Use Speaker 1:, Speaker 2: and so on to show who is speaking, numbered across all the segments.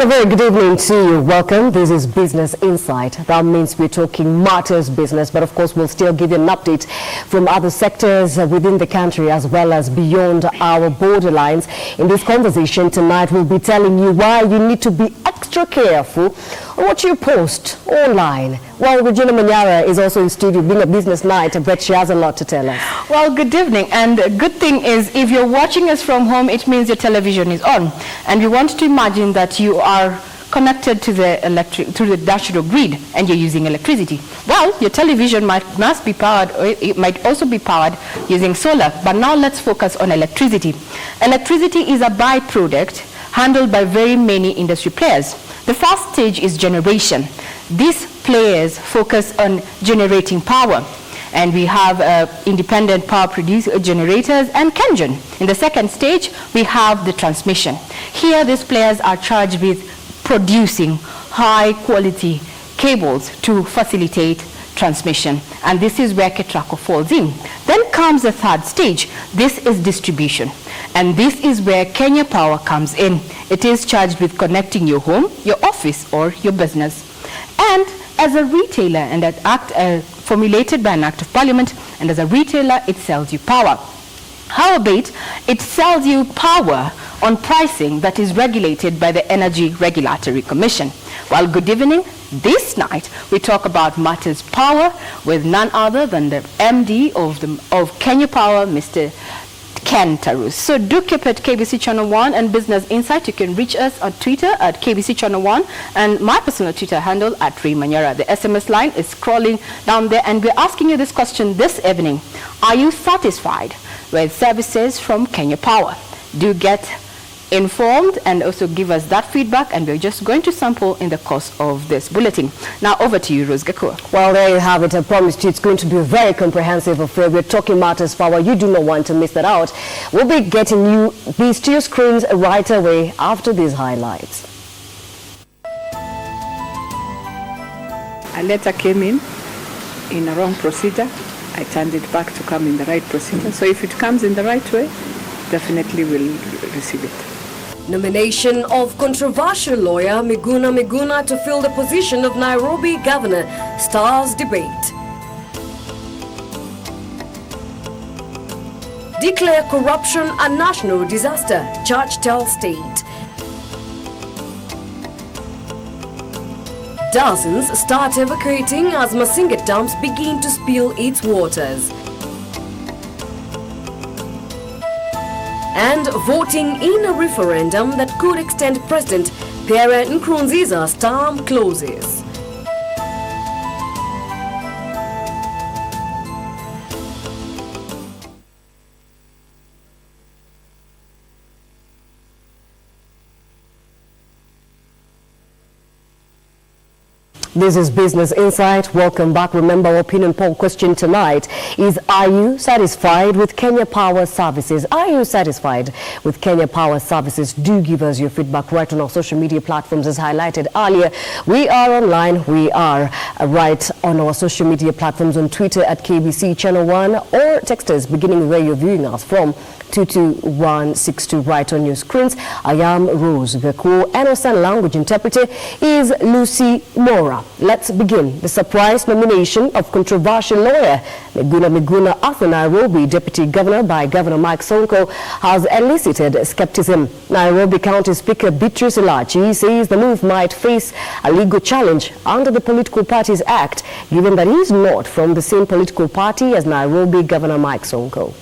Speaker 1: Well, a very good evening to you. Welcome. This is Business Insight. That means we're talking matters business, but of course we'll still give you an update from other sectors within the country as well as beyond our borderlines. In this conversation tonight, we'll be telling you why you need to be extra careful on what you post online. Well, Regina Manyara is also in studio, being a business night, but she has a lot to tell us.
Speaker 2: Well, good evening. And the good thing is, if you're watching us from home, it means your television is on. And we want to imagine that you are connected to the national grid and you're using electricity. Well, your television must be powered, or it might also be powered using solar. But now let's focus on electricity. Electricity is a byproduct handled by very many industry players. The first stage is generation. These players focus on generating power. And we have independent power generators and KenGen. In the second stage, we have the transmission. Here, these players are charged with producing high-quality cables to facilitate transmission. And this is where KETRACO falls in. Then comes the third stage. This is distribution. And this is where Kenya Power comes in. It is charged with connecting your home, your office, or your business. And as a retailer, and that act formulated by an act of parliament, and as a retailer, it sells you power. Howbeit, it sells you power on pricing that is regulated by the Energy Regulatory Commission. Well, good evening. This night, we talk about matters power with none other than the MD of Kenya Power, Mr. Ken Tarus. So do keep it KBC Channel 1 and Business Insight. You can reach us on Twitter at KBC Channel 1 and my personal Twitter handle at Manyara. The SMS line is scrolling down there, and we're asking you this question this evening. Are you satisfied with services from Kenya Power? Do get informed and also give us that feedback, and we're just going to sample in the course of this bulletin. Now over to you, Rose Gakur.
Speaker 1: Well, there you have it. I promised you it's going to be a very comprehensive affair. We're talking matters power. You do not want to miss that out. We'll be getting you these to your screens right away after these highlights.
Speaker 3: A letter came in a wrong procedure. I turned it back to come in the right procedure. So if it comes in the right way, definitely we'll receive it.
Speaker 4: Nomination of controversial lawyer Miguna to fill the position of Nairobi governor stars debate. Declare corruption a national disaster, Church tells state. Dozens start evacuating as Masinga dams begin to spill its waters. And voting in a referendum that could extend President Pierre Nkurunziza's term closes.
Speaker 1: This is Business Insight. Welcome back. Remember, our opinion poll question tonight is, are you satisfied with Kenya Power Services? Are you satisfied with Kenya Power Services? Do give us your feedback right on our social media platforms as highlighted earlier. We are online. We are right on our social media platforms on Twitter at KBC Channel 1 or text us beginning where you're viewing us from 22162 right on your screens. I am Rose Gakur, and our sign language interpreter is Lucy Mora. Let's begin. The surprise nomination of controversial lawyer Miguna Arthur Nairobi Deputy Governor by Governor Mike Sonko has elicited skepticism. Nairobi County Speaker Beatrice Elachi says the move might face a legal challenge under the Political Parties Act, given that he is not from the same political party as Nairobi Governor Mike Sonko.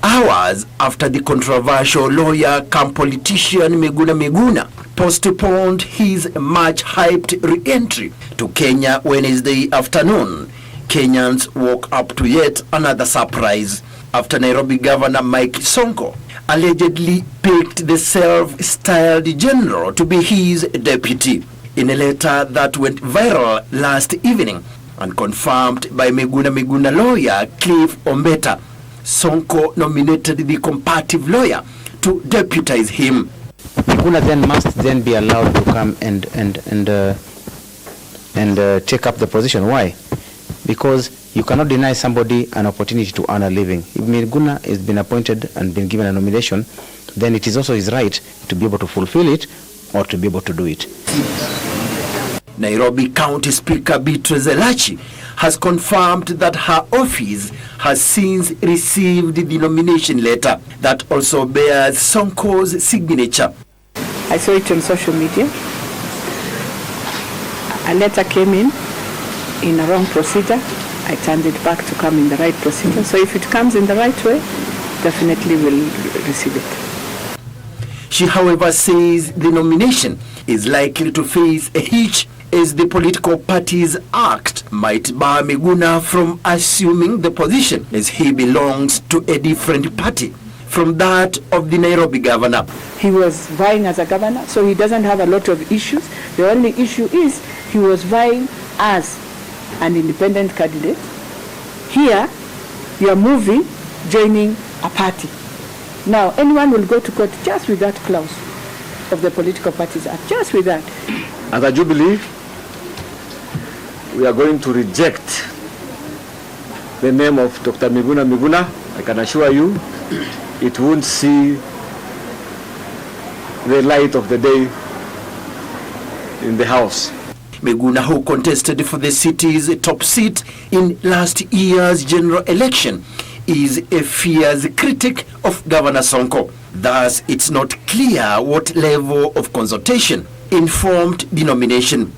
Speaker 5: Hours after the controversial lawyer come politician Miguna postponed his much-hyped re-entry to Kenya Wednesday afternoon, Kenyans woke up to yet another surprise after Nairobi Governor Mike Sonko allegedly picked the self-styled general to be his deputy. In a letter that went viral last evening and confirmed by Miguna lawyer Cliff Ombeta, Sonko nominated the comparative lawyer to deputize him.
Speaker 6: Miguna then must then be allowed to come and take up the position. Why? Because you cannot deny somebody an opportunity to earn a living. If Miguna has been appointed and been given a nomination, then it is also his right to be able to fulfill it or to be able to do it.
Speaker 5: Nairobi County Speaker Beatrice Elachi has confirmed that her office has since received the nomination letter that also bears Sonko's signature.
Speaker 3: I saw it on social media. A letter came in a wrong procedure. I turned it back to come in the right procedure. So if it comes in the right way, definitely we'll receive it.
Speaker 5: She, however, says the nomination is likely to face a hitch as the Political Parties Act might bar Miguna from assuming the position as he belongs to a different party from that of the Nairobi governor.
Speaker 3: He was vying as a governor, so he doesn't have a lot of issues. The only issue is he was vying as an independent candidate. Here, you are moving, joining a party. Now, anyone will go to court just with that clause of the Political Parties Act, just with that.
Speaker 7: As a Jubilee, we are going to reject the name of Dr. Miguna. I can assure you, it won't see the light of the day in the House.
Speaker 5: Miguna, who contested for the city's top seat in last year's general election, is a fierce critic of Governor Sonko. Thus, it's not clear what level of consultation informed the nomination.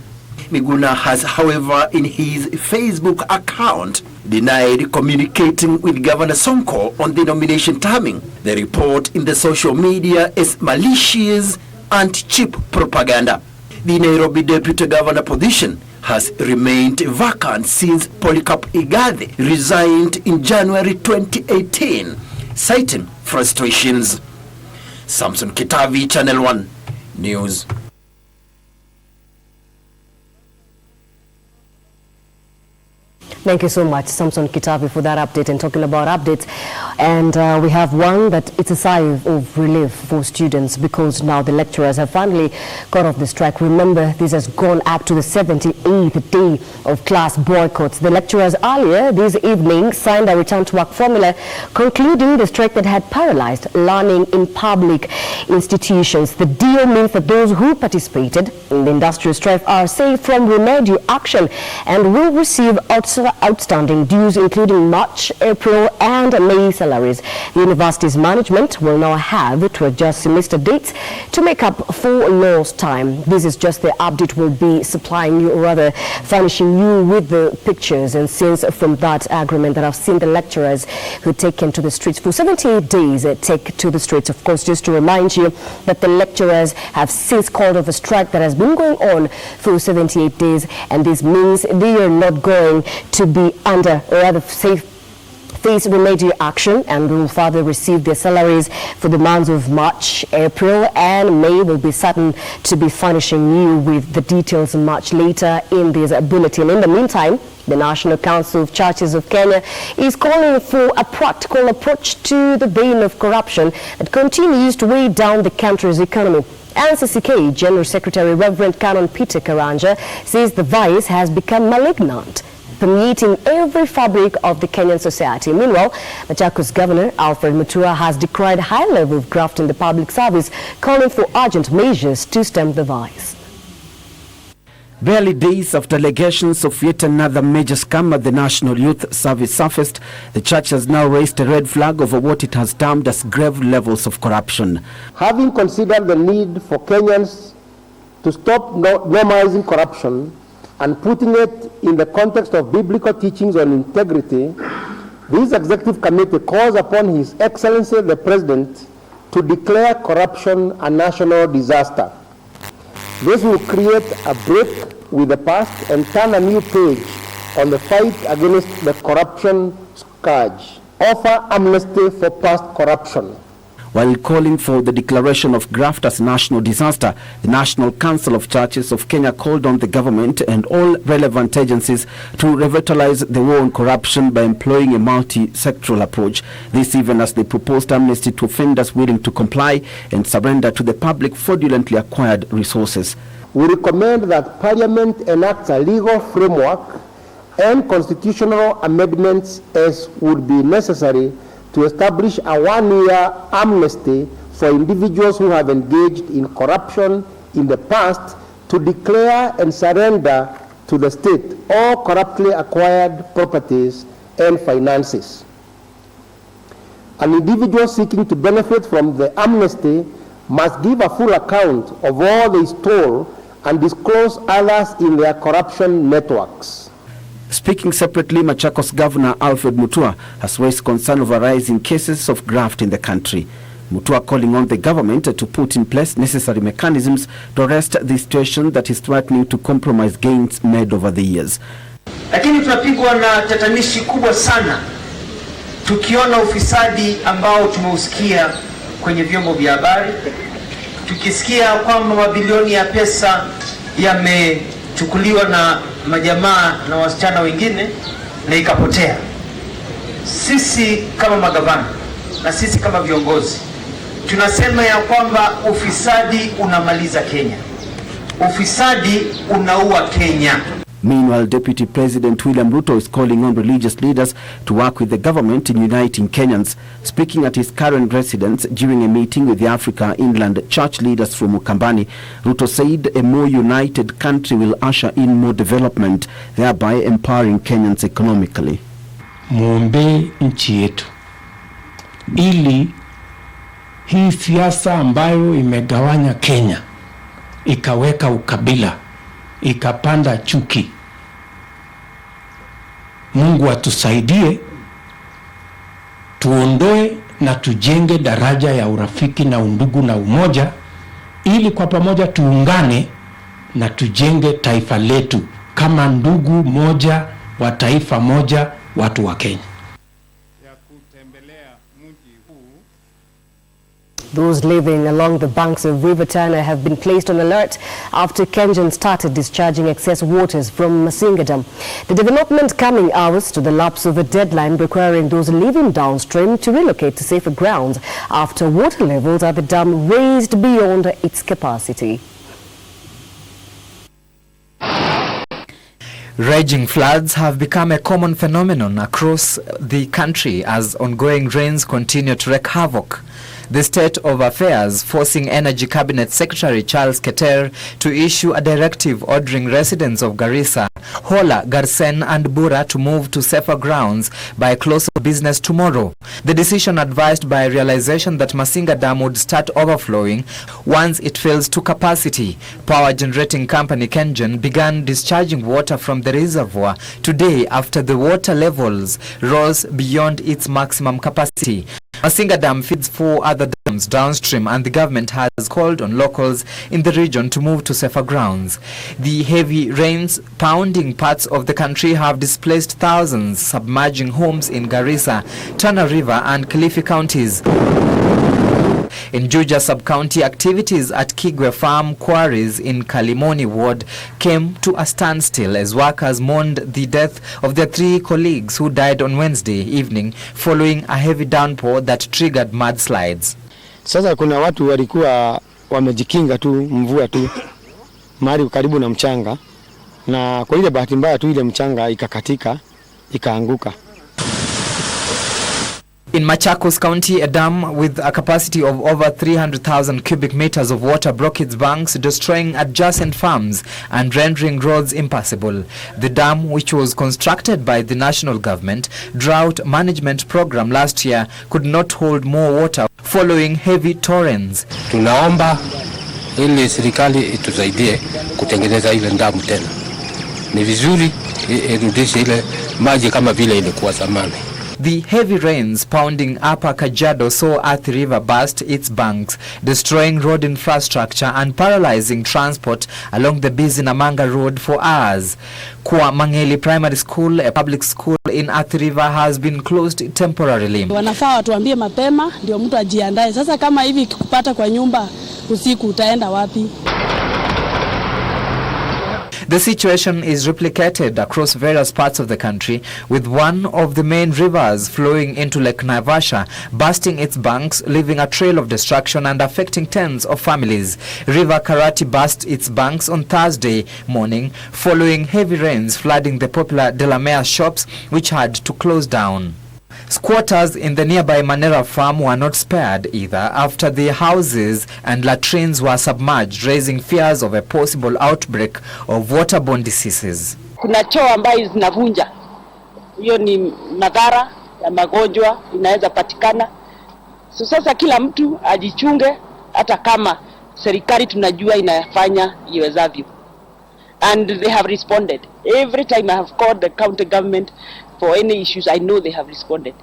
Speaker 5: Miguna has, however, in his Facebook account, denied communicating with Governor Sonko on the nomination timing. The report in the social media is malicious and cheap propaganda. The Nairobi Deputy Governor position has remained vacant since Polycarp Igathe resigned in January 2018, citing frustrations. Samson Kitavi, Channel 1 News.
Speaker 1: Thank you so much, Samson Kitavi, for that update. And talking about updates, and we have one that it's a sigh of relief for students because now the lecturers have finally got off the strike. Remember, this has gone up to the 78th day of class boycotts. The lecturers earlier this evening signed a return to work formula, concluding the strike that had paralyzed learning in public institutions. The deal means that those who participated in the industrial strike are safe from remedial action and will receive outstanding dues, including March, April, and May salaries. The university's management will now have to adjust semester dates to make up for lost time. This is just the update. We'll be supplying you, or rather furnishing you with the pictures and scenes from that agreement that I've seen the lecturers who taken to the streets for 78 days take to the streets. Of course, just to remind you that the lecturers have since called off a strike that has been going on for 78 days, and this means they are not going to be under, or rather face remedial action, and will further receive their salaries for the months of March, April, and May. Will be certain to be furnishing you with the details much later in this bulletin. In the meantime, the National Council of Churches of Kenya is calling for a practical approach to the bane of corruption that continues to weigh down the country's economy. NCCK General Secretary Reverend Canon Peter Karanja says the vice has become malignant, permeating every fabric of the Kenyan society. Meanwhile, Machakos Governor Alfred Mutua has decried high level of graft in the public service, calling for urgent measures to stem the vice.
Speaker 8: Barely days after allegations of yet another major scam at the National Youth Service surfaced, the church has now raised a red flag over what it has termed as grave levels of corruption.
Speaker 9: Having considered the need for Kenyans to stop normalizing corruption and putting it in the context of biblical teachings on integrity, this executive committee calls upon His Excellency the President to declare corruption a national disaster. This will create a break with the past and turn a new page on the fight against the corruption scourge. Offer amnesty for past corruption.
Speaker 8: While calling for the declaration of graft as a national disaster, the National Council of Churches of Kenya called on the government and all relevant agencies to revitalize the war on corruption by employing a multi-sectoral approach. This even as they proposed amnesty to offenders willing to comply and surrender to the public fraudulently acquired resources.
Speaker 9: We recommend that Parliament enacts a legal framework and constitutional amendments as would be necessary to establish a one-year amnesty for individuals who have engaged in corruption in the past to declare and surrender to the state all corruptly acquired properties and finances. An individual seeking to benefit from the amnesty must give a full account of all they stole and disclose others in their corruption networks.
Speaker 8: Speaking separately, Machakos Governor Alfred Mutua has raised concern over rising cases of graft in the country. Mutua calling on the government to put in place necessary mechanisms to arrest the situation that is threatening to compromise gains made over the years.
Speaker 10: Lakini tunapigwa na tatanishi kubwa sana tukiona ufisadi ambao tumeusikia kwenye vyombo vya habari, tukisikia kwamba mabilioni ya pesa yamechukuliwa na majamaa na wasichana wengine na ikapotea. Sisi kama magavana na sisi kama viongozi tunasema ya kwamba ufisadi unamaliza Kenya. Ufisadi unaua Kenya.
Speaker 8: Meanwhile, Deputy President William Ruto is calling on religious leaders to work with the government in uniting Kenyans. Speaking at his current residence during a meeting with the Africa Inland Church leaders from Ukambani, Ruto said a more united country will usher in more development, thereby empowering Kenyans economically.
Speaker 11: Muombe nchi yetu ili hii siasa ambayo imegawanya Kenya, ikaweka ukabila, ikapanda chuki. Mungu atusaidie tuondoe na tujenge daraja ya urafiki na undugu na umoja, ili kwa pamoja tuungane na tujenge taifa letu kama ndugu moja wa taifa moja, watu wa Kenya.
Speaker 1: Those living along the banks of River Tana have been placed on alert after Kenyan started discharging excess waters from Masinga Dam. The development coming hours to the lapse of a deadline requiring those living downstream to relocate to safer grounds after water levels at the dam raised beyond its capacity.
Speaker 12: Raging floods have become a common phenomenon across the country as ongoing rains continue to wreak havoc. The state of affairs forcing Energy Cabinet Secretary Charles Keter to issue a directive ordering residents of Garissa, Hola, Garsen and Bura to move to safer grounds by close of business tomorrow. The decision advised by realization that Masinga Dam would start overflowing once it fills to capacity. Power generating company Kengen began discharging water from the reservoir today after the water levels rose beyond its maximum capacity. Masinga Dam feeds 4 other dams downstream, and the government has called on locals in the region to move to safer grounds. The heavy rains pounding parts of the country have displaced thousands, submerging homes in Garissa, Tana River and Kilifi counties. In Juja sub-county, activities at Kigwe Farm quarries in Kalimoni ward came to a standstill as workers mourned the death of their 3 colleagues who died on Wednesday evening following a heavy downpour that triggered mudslides.
Speaker 13: Sasa kuna watu walikuwa wamejikinga tu mvua tu mahali karibu na mchanga, na kwa ile bahati mbaya tu ile mchanga ikakatika ikaanguka.
Speaker 12: In Machakos County, a dam with a capacity of over 300,000 cubic meters of water broke its banks, destroying adjacent farms and rendering roads impassable. The dam, which was constructed by the national government drought management program last year, could not hold more water following heavy torrents.
Speaker 14: Tunaomba ili serikali itusaidie kutengeneza ile damu tena. Ni vizuri irudishe ile maji kama vile ilikuwa zamani.
Speaker 12: The heavy rains pounding Upper Kajiado saw Athi River burst its banks, destroying road infrastructure and paralyzing transport along the busy Namanga Road for hours. Kwa Mangeli Primary School, a public school in Athi River, has been closed temporarily.
Speaker 15: Wanafaa watuambie mapema ndio mtu ajiandae. Sasa kama hivi kupata kwa nyumba usiku utaenda wapi?
Speaker 12: The situation is replicated across various parts of the country, with one of the main rivers flowing into Lake Naivasha bursting its banks, leaving a trail of destruction and affecting tens of families. River Karati burst its banks on Thursday morning following heavy rains flooding the popular Delamere shops, which had to close down. Squatters in the nearby Manera farm were not spared either after the houses and latrines were submerged, raising fears of a possible outbreak of waterborne diseases.
Speaker 16: Kuna choo ambayo zinavunja. Hiyo ni madhara ya magonjwa inaweza patikana. So sasa kila mtu ajichunge, hata kama serikali tunajua inafanya iwezavyo. And they have responded. Every time I have called the county government for any issues, I know they have responded.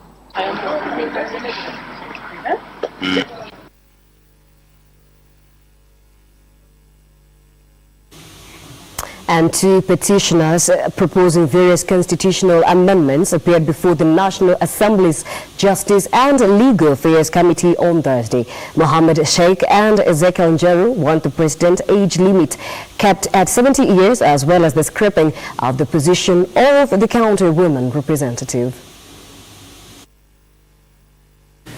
Speaker 1: And two petitioners proposing various constitutional amendments appeared before the National Assembly's Justice and Legal Affairs Committee on Thursday. Mohammed Sheikh and Ezekiel Njeru want the president's age limit kept at 70 years, as well as the scrapping of the position of the county women representative.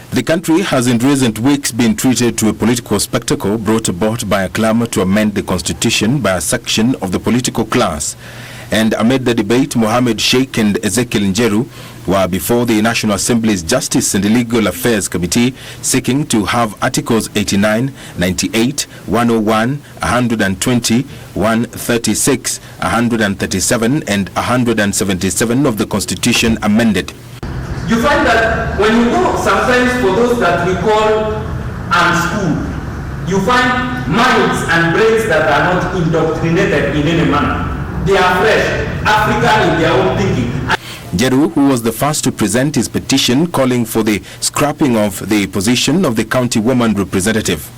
Speaker 17: The country has in recent weeks been treated to a political spectacle brought about by a clamor to amend the constitution by a section of the political class. And amid the debate, Mohammed Sheikh and Ezekiel Njeru were before the National Assembly's Justice and Legal Affairs Committee seeking to have Articles 89, 98, 101, 120, 136, 137 and 177 of the Constitution amended.
Speaker 18: You find that when you go sometimes for those that we call unschooled, you find minds and brains that are not indoctrinated in any manner. They are fresh, African in their own thinking.
Speaker 17: Njeru, who was the first to present his petition calling for the scrapping of the position of the county woman representative.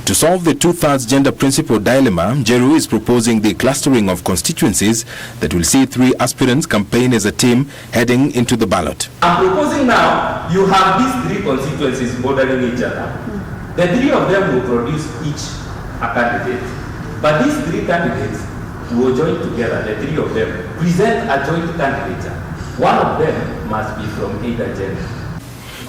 Speaker 17: To solve the two-thirds gender principle dilemma, Njeru is proposing the clustering of constituencies that will see 3 aspirants campaign as a team heading into the ballot.
Speaker 18: I'm proposing now, you have these 3 constituencies bordering each other. The 3 of them will produce each a candidate. But these 3 candidates will join together, the 3 of them, present a joint candidature. One of them must be from either gender.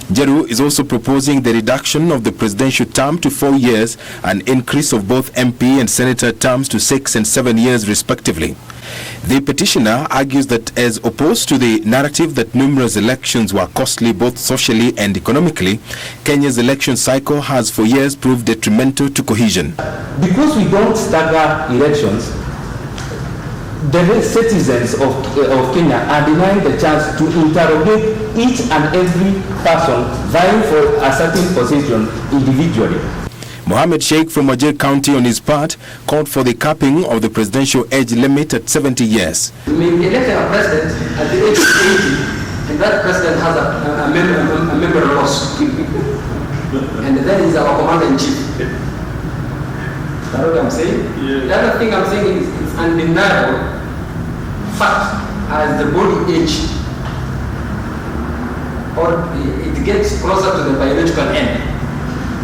Speaker 17: Njeru is also proposing the reduction of the presidential term to 4 years, an increase of both MP and senator terms to 6 and 7 years respectively. The petitioner argues that as opposed to the narrative that numerous elections were costly both socially and economically, Kenya's election cycle has for years proved detrimental to cohesion.
Speaker 18: Because we don't stagger elections, the citizens of Kenya are denied the chance to interrogate each and every person vying for a certain position individually.
Speaker 17: Mohammed Sheikh from Wajir County on his part called for the capping of the presidential age limit at 70 years.
Speaker 19: We may elect a president at the age of 80 and that president has a member loss. And then he's our commander-in-chief. That's what I'm saying? Yeah. The other thing I'm saying is it's undeniable fact as the body age or it gets closer to the biological end.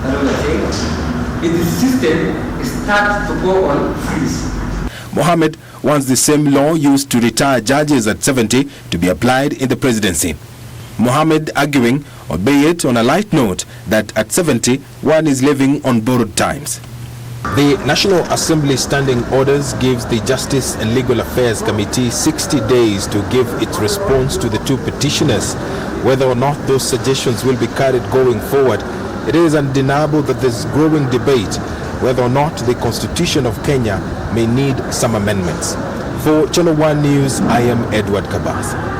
Speaker 19: That's what I'm saying. If the system starts to go on freeze.
Speaker 17: Mohammed wants the same law used to retire judges at 70 to be applied in the presidency. Mohammed arguing, albeit on a light note, that at 70 one is living on borrowed times. The National Assembly Standing Orders gives the Justice and Legal Affairs Committee 60 days to give its response to the 2 petitioners. Whether or not those suggestions will be carried going forward, it is undeniable that there's growing debate whether or not the Constitution of Kenya may need some amendments. For Channel 1 News, I am Edward Kabas.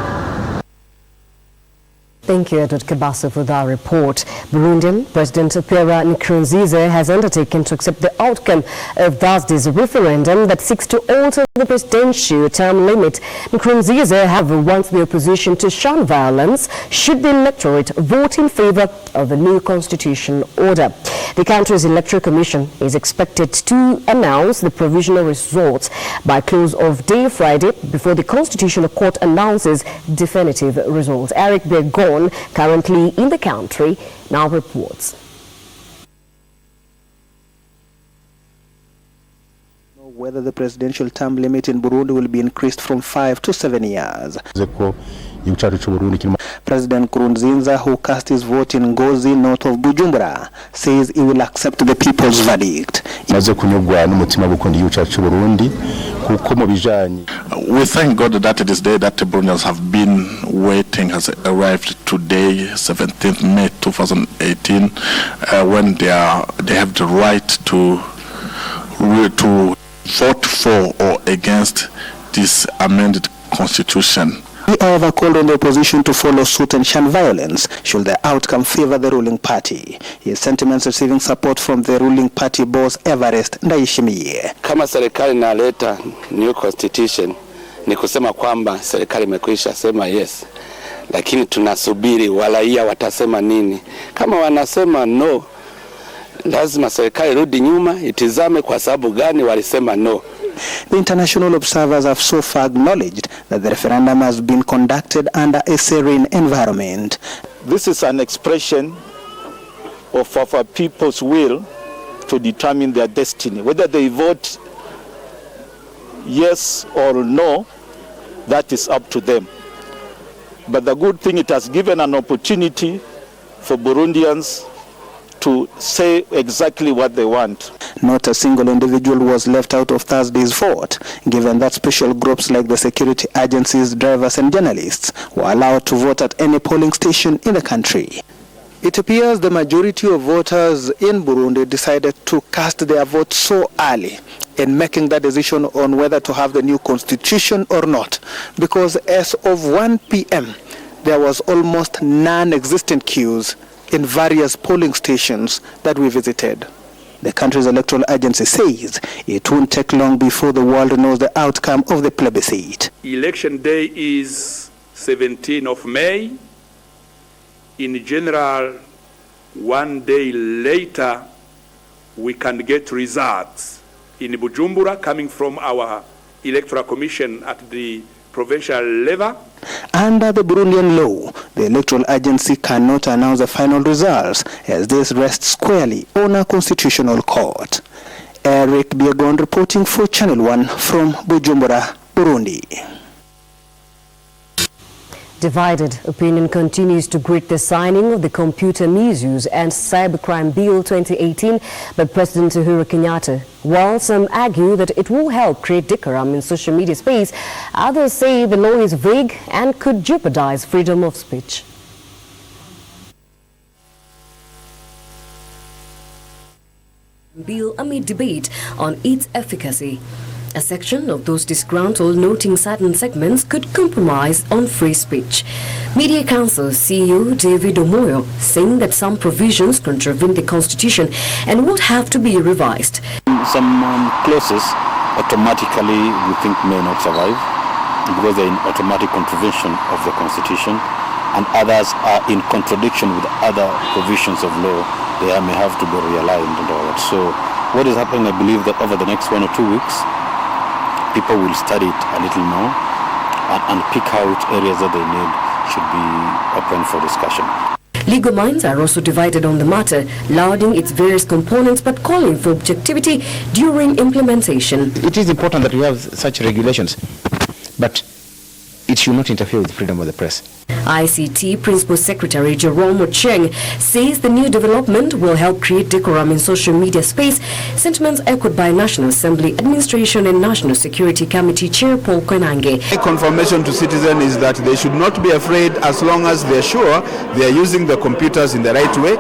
Speaker 1: Thank you, Edward Kabasa, for that report. Burundian President Pierre Nkurunziza has undertaken to accept the outcome of Thursday's referendum that seeks to alter the presidential term limit. Nkurunziza, however, wants the opposition to shun violence should the electorate vote in favor of the new constitution order. The country's electoral commission is expected to announce the provisional results by close of day Friday before the Constitutional Court announces definitive results. Eric Bergon, currently in the country, now reports.
Speaker 20: Whether the presidential term limit in Burundi will be increased from 5 to 7 years. President Nkurunziza, who cast his vote in Ngozi, north of Bujumbura, says he will accept the people's verdict.
Speaker 21: We thank God that this day that the Burundians have been waiting has arrived today, 17th May 2018, when they have the right to vote for or against this amended constitution.
Speaker 20: He, however, called on the opposition to follow suit and shun violence should the outcome favor the ruling party. His sentiments receiving support from the ruling party boss Everest Ndayishimiye.
Speaker 22: Kama serikali inaleta new constitution, ni kusema kwamba serikali imekwisha sema yes, lakini tunasubiri walaia watasema nini. Kama wanasema no, lazima serikali rudi nyuma itizame kwa sababu gani walisema no.
Speaker 20: The international observers have so far acknowledged that the referendum has been conducted under a serene environment.
Speaker 23: This is an expression of our people's will to determine their destiny. Whether they vote yes or no, that is up to them. But the good thing, it has given an opportunity for Burundians to say exactly what they want.
Speaker 20: Not a single individual was left out of Thursday's vote, given that special groups like the security agencies, drivers and journalists were allowed to vote at any polling station in the country. It appears the majority of voters in Burundi decided to cast their vote so early in making that decision on whether to have the new constitution or not, because as of 1 p.m. there was almost non-existent queues in various polling stations that we visited. The country's electoral agency says it won't take long before the world knows the outcome of the plebiscite.
Speaker 24: Election day is 17th of May. In general, 1 day later, we can get results in Bujumbura coming from our electoral commission at the provincial level.
Speaker 20: Under the Burundian law, the electoral agency cannot announce the final results, as this rests squarely on a constitutional court. Eric Biegon reporting for Channel 1 from Bujumbura, Burundi.
Speaker 1: Divided opinion continues to greet the signing of the Computer Misuse and Cybercrime Bill 2018 by President Uhuru Kenyatta. While some argue that it will help create decorum in social media space, others say the law is vague and could jeopardize freedom of speech. Bill amid debate on its efficacy. A section of those disgruntled noting certain segments could compromise on free speech. Media Council CEO David Omoyo saying that some provisions contravene the Constitution and would have to be revised.
Speaker 25: Some clauses automatically we think may not survive because they're in automatic contravention of the Constitution, and others are in contradiction with other provisions of law. They may have to be realigned and all that. So what is happening, I believe that over the next 1 or 2 weeks, people will study it a little more and pick out areas that they need should be open for discussion.
Speaker 1: Legal minds are also divided on the matter, lauding its various components but calling for objectivity during implementation.
Speaker 6: It is important that we have such regulations, but it should not interfere with freedom of the press.
Speaker 1: ICT Principal Secretary Jerome Ocheng says the new development will help create decorum in social media space, sentiments echoed by National Assembly Administration and National Security Committee Chair Paul Koinange.
Speaker 26: Confirmation to citizens is that they should not be afraid as long as they are sure they are using the computers in the right way,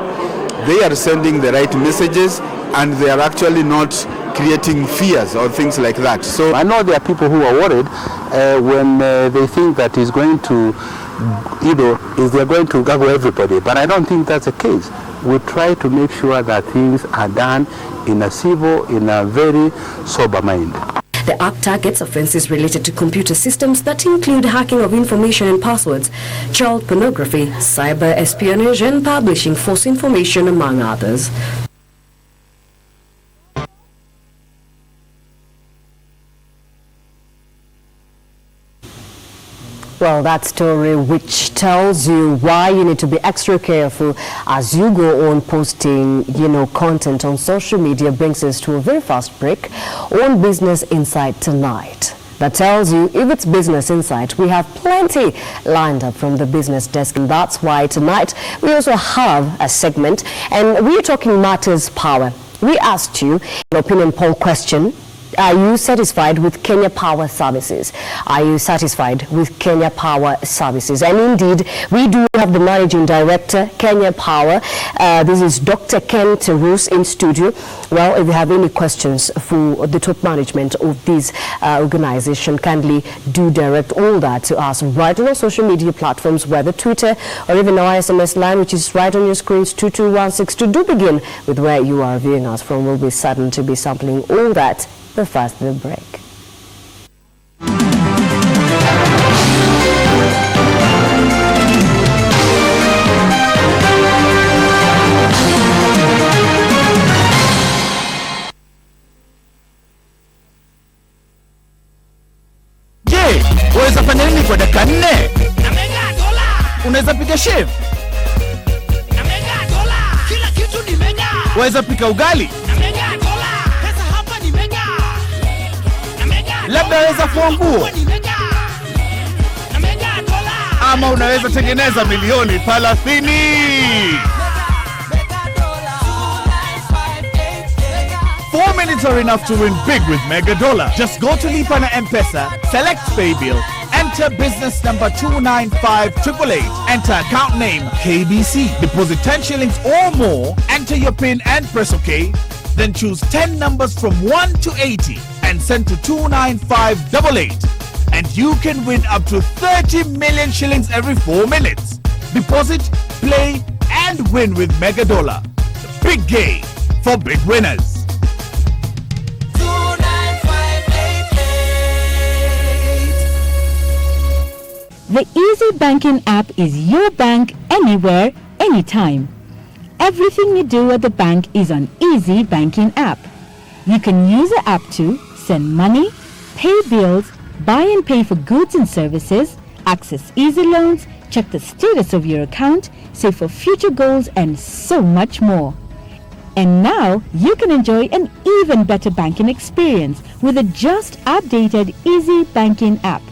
Speaker 26: they are sending the right messages, and they are actually not creating fears or things like that.
Speaker 9: So I know there are people who are worried when they think that it's going to, is they're going to gaggle everybody, but I don't think that's the case. We try to make sure that things are done in a civil, in a very sober mind.
Speaker 1: The Act targets offences related to computer systems that include hacking of information and passwords, child pornography, cyber espionage, and publishing false information, among others. Well, that story which tells you why you need to be extra careful as you go on posting, content on social media brings us to a very fast break on Business Insight tonight. that tells you if it's business insight. We have plenty lined up from the business desk, and that's why tonight we also have a segment, and we're talking matters power. We asked you an opinion poll question. Are you satisfied with Kenya Power Services? Are you satisfied with Kenya Power Services? And indeed, we do have the Managing Director, Kenya Power. This is Dr. Ken Terus in studio. Well, if you have any questions for the top management of this organization, kindly do direct all that to us right on our social media platforms, whether Twitter or even our SMS line, which is right on your screens, 22162. Do begin with where you are viewing us from. We'll be certain to be sampling all that. But first, the break.
Speaker 2: Je, waweza fanya nini kwa dakika 4? Unaweza piga chef? Kila kitu ni mega. Waweza pika ugali? Labda waweza fua nguo, ama unaweza tengeneza milioni 30. 4 minutes are enough to win big with Mega Dollar. Just go to Lipa na M-Pesa, select Pay Bill, enter business number 295888, enter account name KBC, deposit 10 shillings or more, enter your PIN and press OK, then choose 10 numbers from 1 to 80 and send to 29588, and you can win up to 30 million shillings every 4 minutes. Deposit, play and win with Mega Dollar. Big game for big winners.
Speaker 3: The Easy Banking app is your bank anywhere, anytime. Everything you do at the bank is on Easy Banking app. You can use the app to send money, pay bills, buy and pay for goods and services, access easy loans, check the status of your account, save for future goals, and so much more. And now you can enjoy an even better banking experience with the just updated Easy Banking app.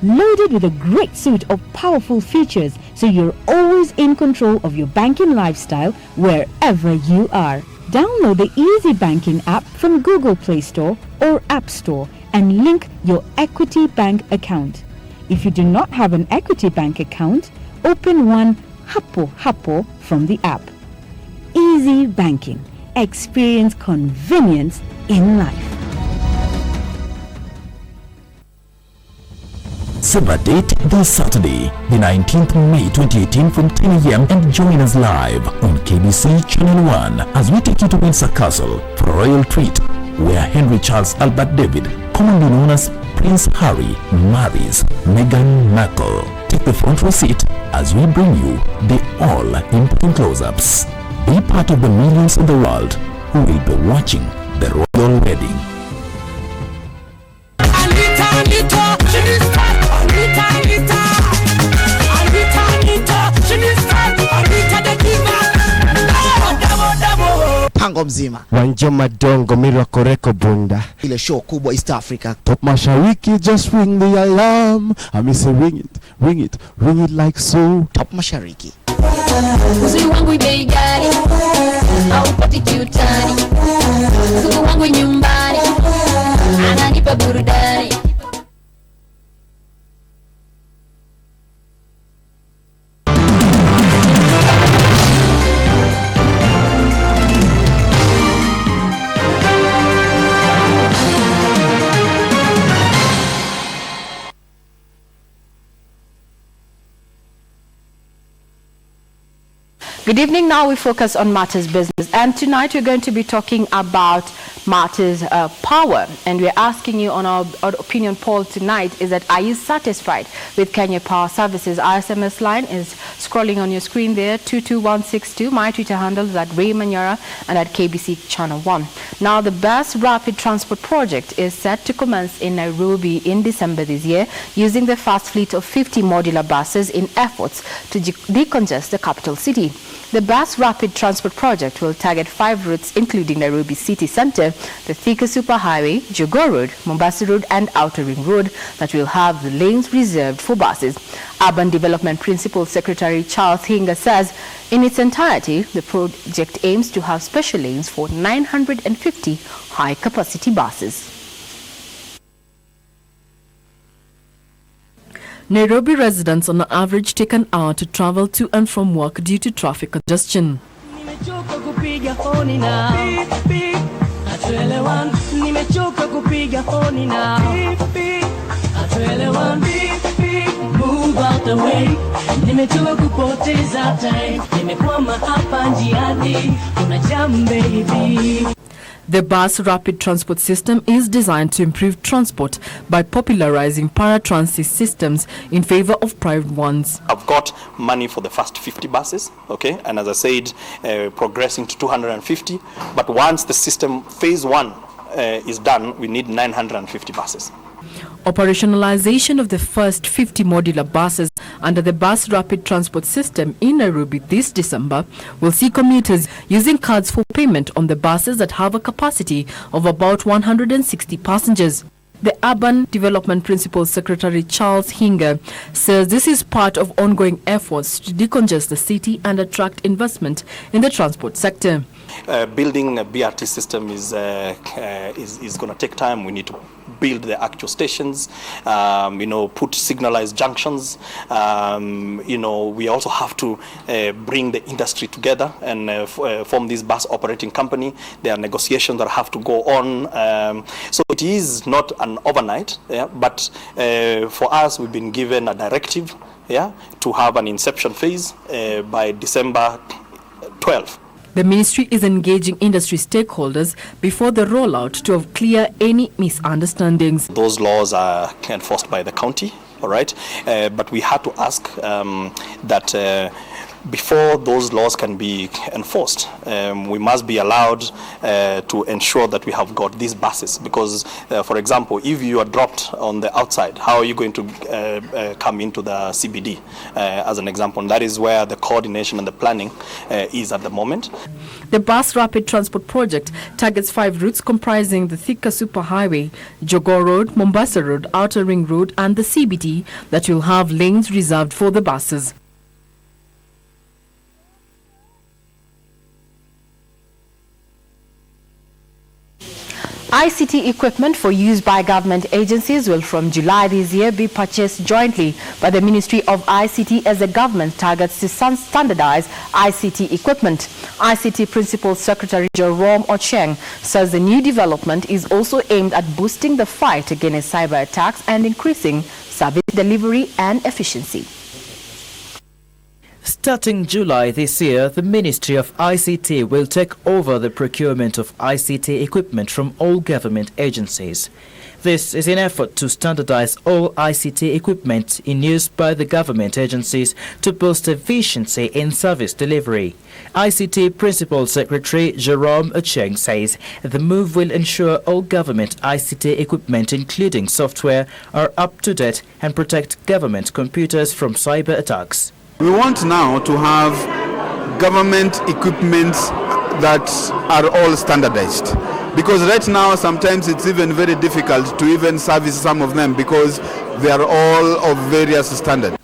Speaker 3: Loaded with a great suite of powerful features, so you're always in control of your banking lifestyle wherever you are. Download the Easy Banking app from Google Play Store or App Store and link your Equity Bank account. If you do not have an Equity Bank account, open one hapo from the app. Easy Banking. Experience convenience in life.
Speaker 4: Sabre date this Saturday, the 19th May 2018 from 10 a.m. and join us live on KBC Channel 1 as we take you to Windsor Castle for a royal treat where Henry Charles Albert David, commonly known as Prince Harry, marries Meghan Markle. Take the front row seat as we bring you the all-important close-ups. Be part of the millions in the world who will be watching the royal wedding.
Speaker 5: Pango mzima Wanjoma Dongo Mirwa Koreko Bunda, ile show kubwa East Africa.
Speaker 7: Top Mashariki, just ring the alarm. I miss say ring it like so.
Speaker 5: Top Mashariki.
Speaker 10: Uzuri wangu bei gani, haupati kiutani. Uzuri wangu nyumbani, ananipa burudani.
Speaker 27: Good evening. Now we focus on matters business, and tonight we're going to be talking about matters power, and we're asking you on our opinion poll tonight is that, are you satisfied with Kenya Power Services? Our SMS line is scrolling on your screen there, 22162. My Twitter handle is at Ray Manyara and at KBC Channel 1. Now, the bus rapid transport project is set to commence in Nairobi in December this year, using the first fleet of 50 modular buses in efforts to decongest the capital city. The bus rapid transport project will target 5 routes, including Nairobi City Centre, the Thika Superhighway, Jogoo Road, Mombasa Road and Outer Ring Road that will have the lanes reserved for buses. Urban Development Principal Secretary Charles Hinga says in its entirety, the project aims to have special lanes for 950 high-capacity buses.
Speaker 8: Nairobi residents on average take an hour to travel to and from work due to traffic congestion.
Speaker 11: Move out the way, nimechoka kupoteza time, nimekwama hapa njiani, kuna jam baby.
Speaker 8: The bus rapid transport system is designed to improve transport by popularizing paratransit systems in favor of private ones.
Speaker 25: I've got money for the first 50 buses, okay, and as I said, progressing to 250. But once the system phase 1 is done, we need 950 buses.
Speaker 8: Operationalization of the first 50 modular buses under the bus rapid transport system in Nairobi this December will see commuters using cards for payment on the buses that have a capacity of about 160 passengers. The Urban Development Principal Secretary Charles Hinga says this is part of ongoing efforts to decongest the city and attract investment in the transport sector.
Speaker 25: Building a BRT system is going to take time. We need to build the actual stations, put signalized junctions. We also have to bring the industry together and form this bus operating company. There are negotiations that have to go on. So it is not an overnight, but for us, we've been given a directive to have an inception phase by December 12.
Speaker 8: The ministry is engaging industry stakeholders before the rollout to clear any misunderstandings.
Speaker 25: Those laws are enforced by the county, all right? But we had to ask that before those laws can be enforced, we must be allowed to ensure that we have got these buses. Because, for example, if you are dropped on the outside, how are you going to come into the CBD, as an example? And that is where the coordination and the planning is at the moment.
Speaker 8: The bus rapid transport project targets 5 routes comprising the Thika Superhighway, Jogoo Road, Mombasa Road, Outer Ring Road and the CBD that will have lanes reserved for the buses.
Speaker 27: ICT equipment for use by government agencies will from July this year be purchased jointly by the Ministry of ICT as the government targets to standardize ICT equipment. ICT Principal Secretary Jerome Ocheng says the new development is also aimed at boosting the fight against cyber attacks and increasing service delivery and efficiency.
Speaker 12: Starting July this year, the Ministry of ICT will take over the procurement of ICT equipment from all government agencies. This is an effort to standardize all ICT equipment in use by the government agencies to boost efficiency in service delivery. ICT Principal Secretary Jerome Ocheng says the move will ensure all government ICT equipment, including software, are up to date and protect government computers from cyber attacks.
Speaker 26: We want now to have government equipment that are all standardized. Because right now, sometimes it's even very difficult to even service some of them because they are all of various standards.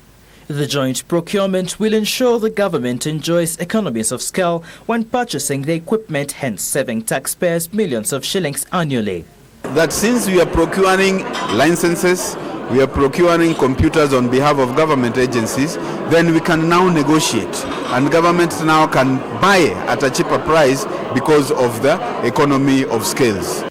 Speaker 12: The joint procurement will ensure the government enjoys economies of scale when purchasing the equipment, hence saving taxpayers millions of shillings annually.
Speaker 26: That since we are procuring licenses, we are procuring computers on behalf of government agencies, then we can now negotiate. And government now can buy at a cheaper price because of the economy of scales.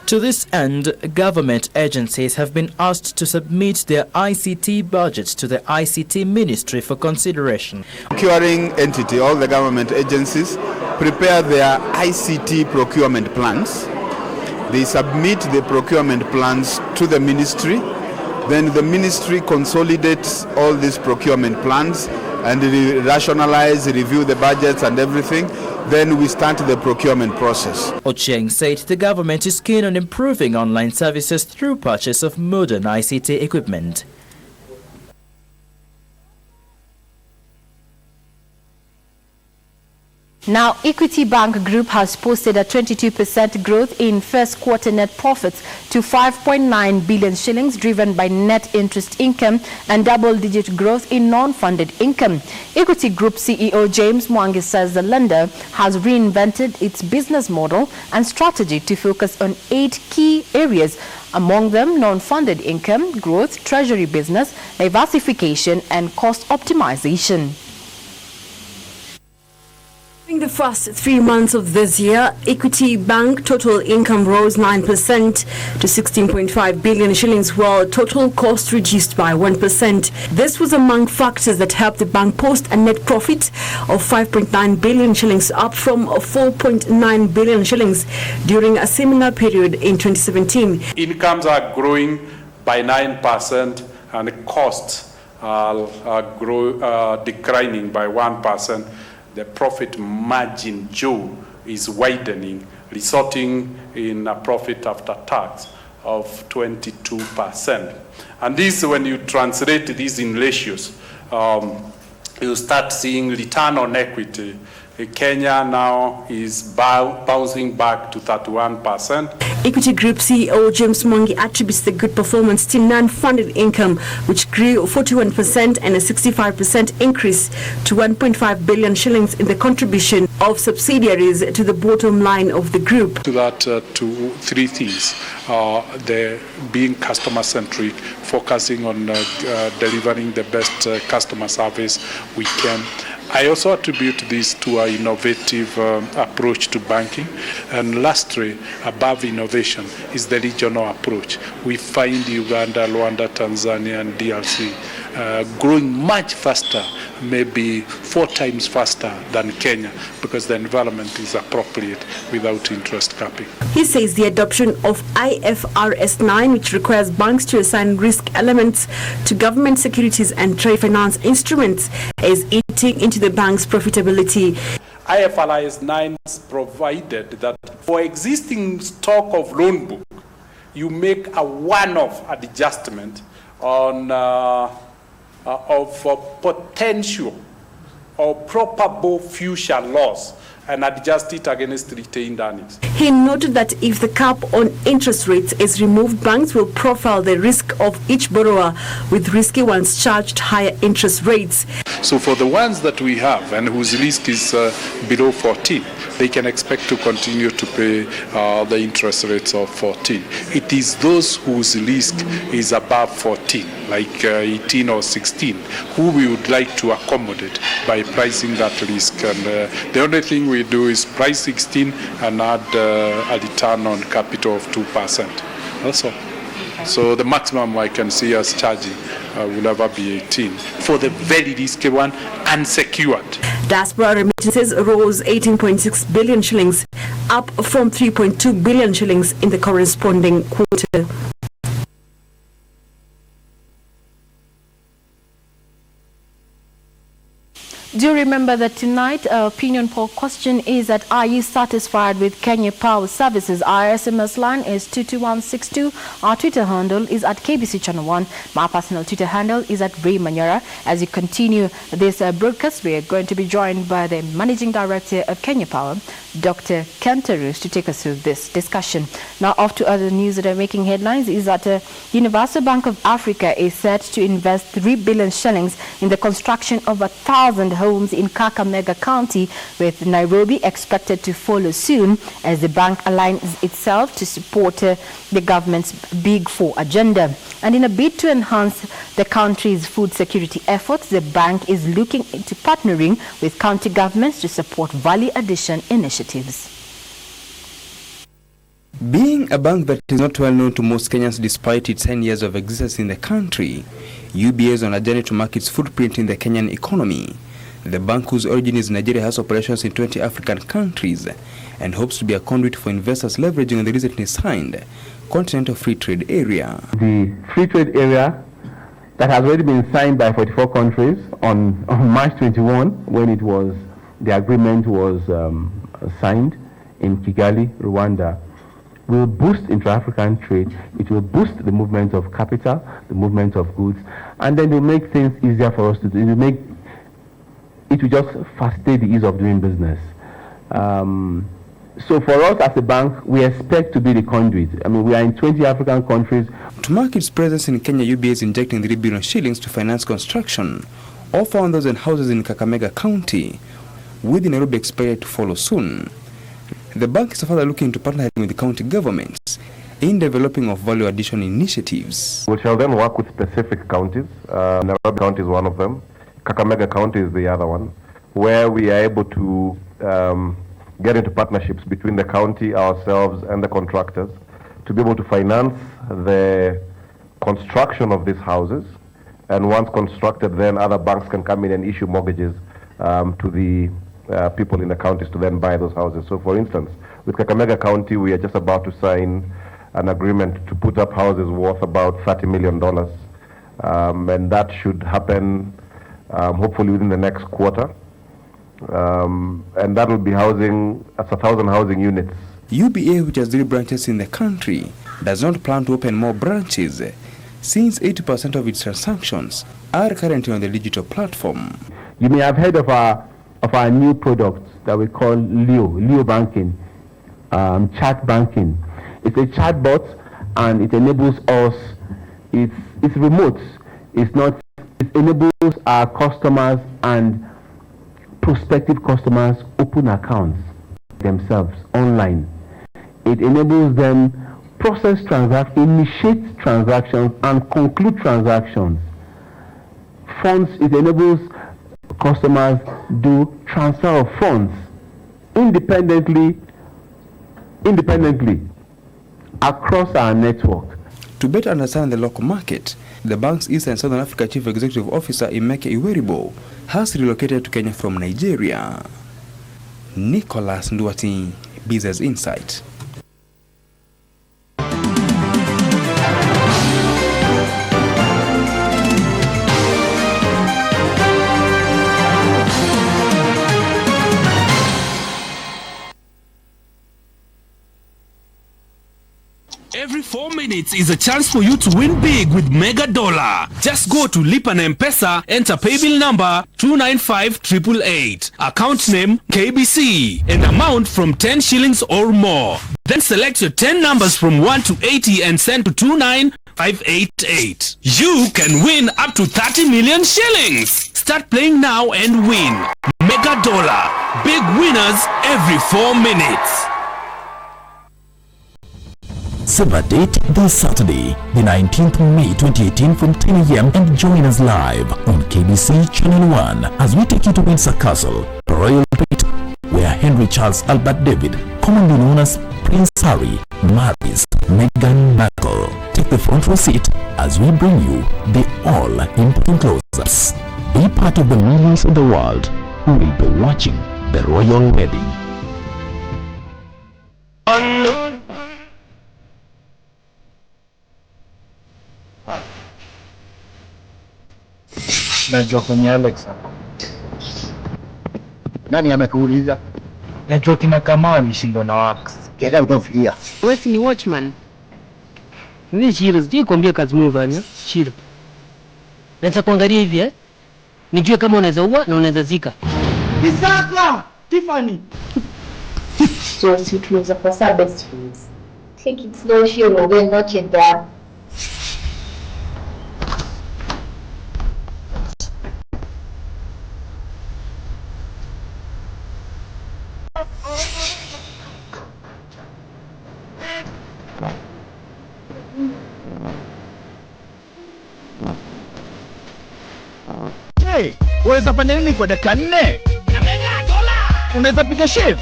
Speaker 12: To this end, government agencies have been asked to submit their ICT budgets to the ICT Ministry for consideration.
Speaker 26: Procuring entity, all the government agencies, prepare their ICT procurement plans. They submit the procurement plans to the ministry. Then the ministry consolidates all these procurement plans and rationalize, review the budgets and everything. then we start the procurement process.
Speaker 12: Ochieng said the government is keen on improving online services through purchase of modern ICT equipment.
Speaker 27: Now, Equity Bank Group has posted a 22% growth in first quarter net profits to 5.9 billion shillings, driven by net interest income and double-digit growth in non-funded income. Equity Group CEO James Mwangi says the lender has reinvented its business model and strategy to focus on 8 key areas, among them non-funded income, growth, treasury business, diversification and cost optimization.
Speaker 13: In the first 3 months of this year, Equity Bank total income rose 9% to 16.5 billion shillings, while total cost reduced by 1%. This was among factors that helped the bank post a net profit of 5.9 billion shillings, up from 4.9 billion shillings during a similar period in 2017.
Speaker 24: Incomes are growing by 9% and costs are declining by 1%. The profit margin is widening, resulting in a profit after tax of 22%. And this, when you translate these in ratios, you start seeing return on equity. Kenya now is bouncing back to 31%.
Speaker 13: Equity Group CEO James Mwangi attributes the good performance to non-funded income, which grew 41% and a 65% increase to 1.5 billion shillings in the contribution of subsidiaries to the bottom line of the group.
Speaker 24: To that, to 3 things. The being customer-centric, focusing on delivering the best customer service we can. I also attribute this to our innovative approach to banking. And lastly, above innovation, is the regional approach. We find Uganda, Rwanda, Tanzania, and DRC growing much faster, maybe 4 times faster than Kenya, because the environment is appropriate without interest capping.
Speaker 13: He says the adoption of IFRS 9, which requires banks to assign risk elements to government securities and trade finance instruments, is eating into the bank's profitability.
Speaker 24: IFRS 9 provided that for existing stock of loan book, you make a one-off adjustment on of potential or probable future loss and adjust it against retained earnings.
Speaker 13: He noted that if the cap on interest rates is removed, banks will profile the risk of each borrower, with risky ones charged higher interest rates.
Speaker 24: So for the ones that we have and whose risk is below 14, they can expect to continue to pay the interest rates of 14. It is those whose risk is above 14, like 18 or 16, who we would like to accommodate by pricing that risk. And the only thing we do is price 16 and add a return on capital of 2%. That's all. So the maximum I can see us charging will ever be 18 for the very risky one, unsecured.
Speaker 13: Diaspora remittances rose 18.6 billion shillings, up from 3.2 billion shillings in the corresponding quarter.
Speaker 27: Do remember that tonight our opinion poll question is that are you satisfied with Kenya Power Services? Our SMS line is 22162. Our Twitter handle is at KBC Channel 1. My personal Twitter handle is at Ray Manyara. As you continue this broadcast, we are going to be joined by the Managing Director of Kenya Power, Dr. Kentarus, to take us through this discussion. Now, off to other news that are making headlines is that Universal Bank of Africa is set to invest 3 billion shillings in the construction of 1,000 homes in Kakamega County, with Nairobi expected to follow soon as the bank aligns itself to support the government's Big Four agenda. And in a bid to enhance the country's food security efforts, the bank is looking into partnering with county governments to support value addition initiatives.
Speaker 14: Being a bank that is not well known to most Kenyans despite its 10 years of existence in the country, UBA is on a journey to mark its footprint in the Kenyan economy. The bank, whose origin is Nigeria, has operations in 20 African countries and hopes to be a conduit for investors leveraging on the recently signed Continental Free Trade Area.
Speaker 15: The Free Trade Area that has already been signed by 44 countries on March 21, when it was the agreement was signed in Kigali, Rwanda, will boost intra-African trade. It will boost the movement of capital, the movement of goods, and then it will make things easier for us to do. It will just facilitate the ease of doing business. So for us as a bank, we expect to be the conduit. I mean, we are in 20 African countries.
Speaker 14: To mark its presence in Kenya, UBA is injecting 3 billion shillings to finance construction of 4,000 houses in Kakamega County, with the Nairobi expiry to follow soon. The bank is further looking to partner with the county governments in developing of value addition initiatives.
Speaker 15: We shall then work with specific counties. Nairobi County is one of them. Kakamega County is the other one, where we are able to get into partnerships between the county, ourselves, and the contractors to be able to finance the construction of these houses. And once constructed, then other banks can come in and issue mortgages to the people in the counties to then buy those houses. So for instance, with Kakamega County, we are just about to sign an agreement to put up houses worth about $30 million. And that should happen hopefully within the next quarter. And that will be housing, that's 1,000 housing units.
Speaker 14: UBA, which has 3 branches in the country, does not plan to open more branches, since 80% of its transactions are currently on the digital platform.
Speaker 15: You may have heard of our new product that we call Leo Banking, chat banking. It's a chatbot, and it enables us. It's remote. It enables our customers and prospective customers open accounts themselves online. It enables them initiate transactions and conclude transactions. It enables customers do transfer of funds independently across our network.
Speaker 14: To better understand the local market, the bank's East and Southern Africa Chief Executive Officer Emeka Iweribo has relocated to Kenya from Nigeria. Nicholas Nduati, Business Insight.
Speaker 16: Every 4 minutes is a chance for you to win big with Mega Dollar. Just go to Lipa na M-Pesa, enter paybill number 295888, account name KBC, and amount from 10 shillings or more. Then select your 10 numbers from 1 to 80 and send to 29588. You can win up to 30 million shillings. Start playing now and win. Mega Dollar. Big winners every 4 minutes.
Speaker 4: Save date this Saturday, the 19th May 2018 from 10 a.m. and join us live on KBC Channel 1 as we take you to Windsor Castle, Royal Treat, where Henry Charles Albert David, commonly known as Prince Harry, marries Meghan Markle. Take the front row seat as we bring you the all-important close-ups. Be part of the millions in the world who will be watching the royal wedding.
Speaker 17: Najua kwenye Alexa. Nani amekuuliza? Najua kina kama mishindo na wax. Kenda utafikia.
Speaker 18: Wewe ni watchman. Ni Shiro, sije kuambia kazi mwe bana. Shiro. Nataka kuangalia hivi nijue kama unaweza ua na unaweza zika.
Speaker 17: Isaka, Tiffany.
Speaker 19: So si tunaweza pasa best friends. Take it slow, Shiro, we're not yet there.
Speaker 2: Hey, unaweza fanya nini kwa dakika 4? Unaweza pika chef?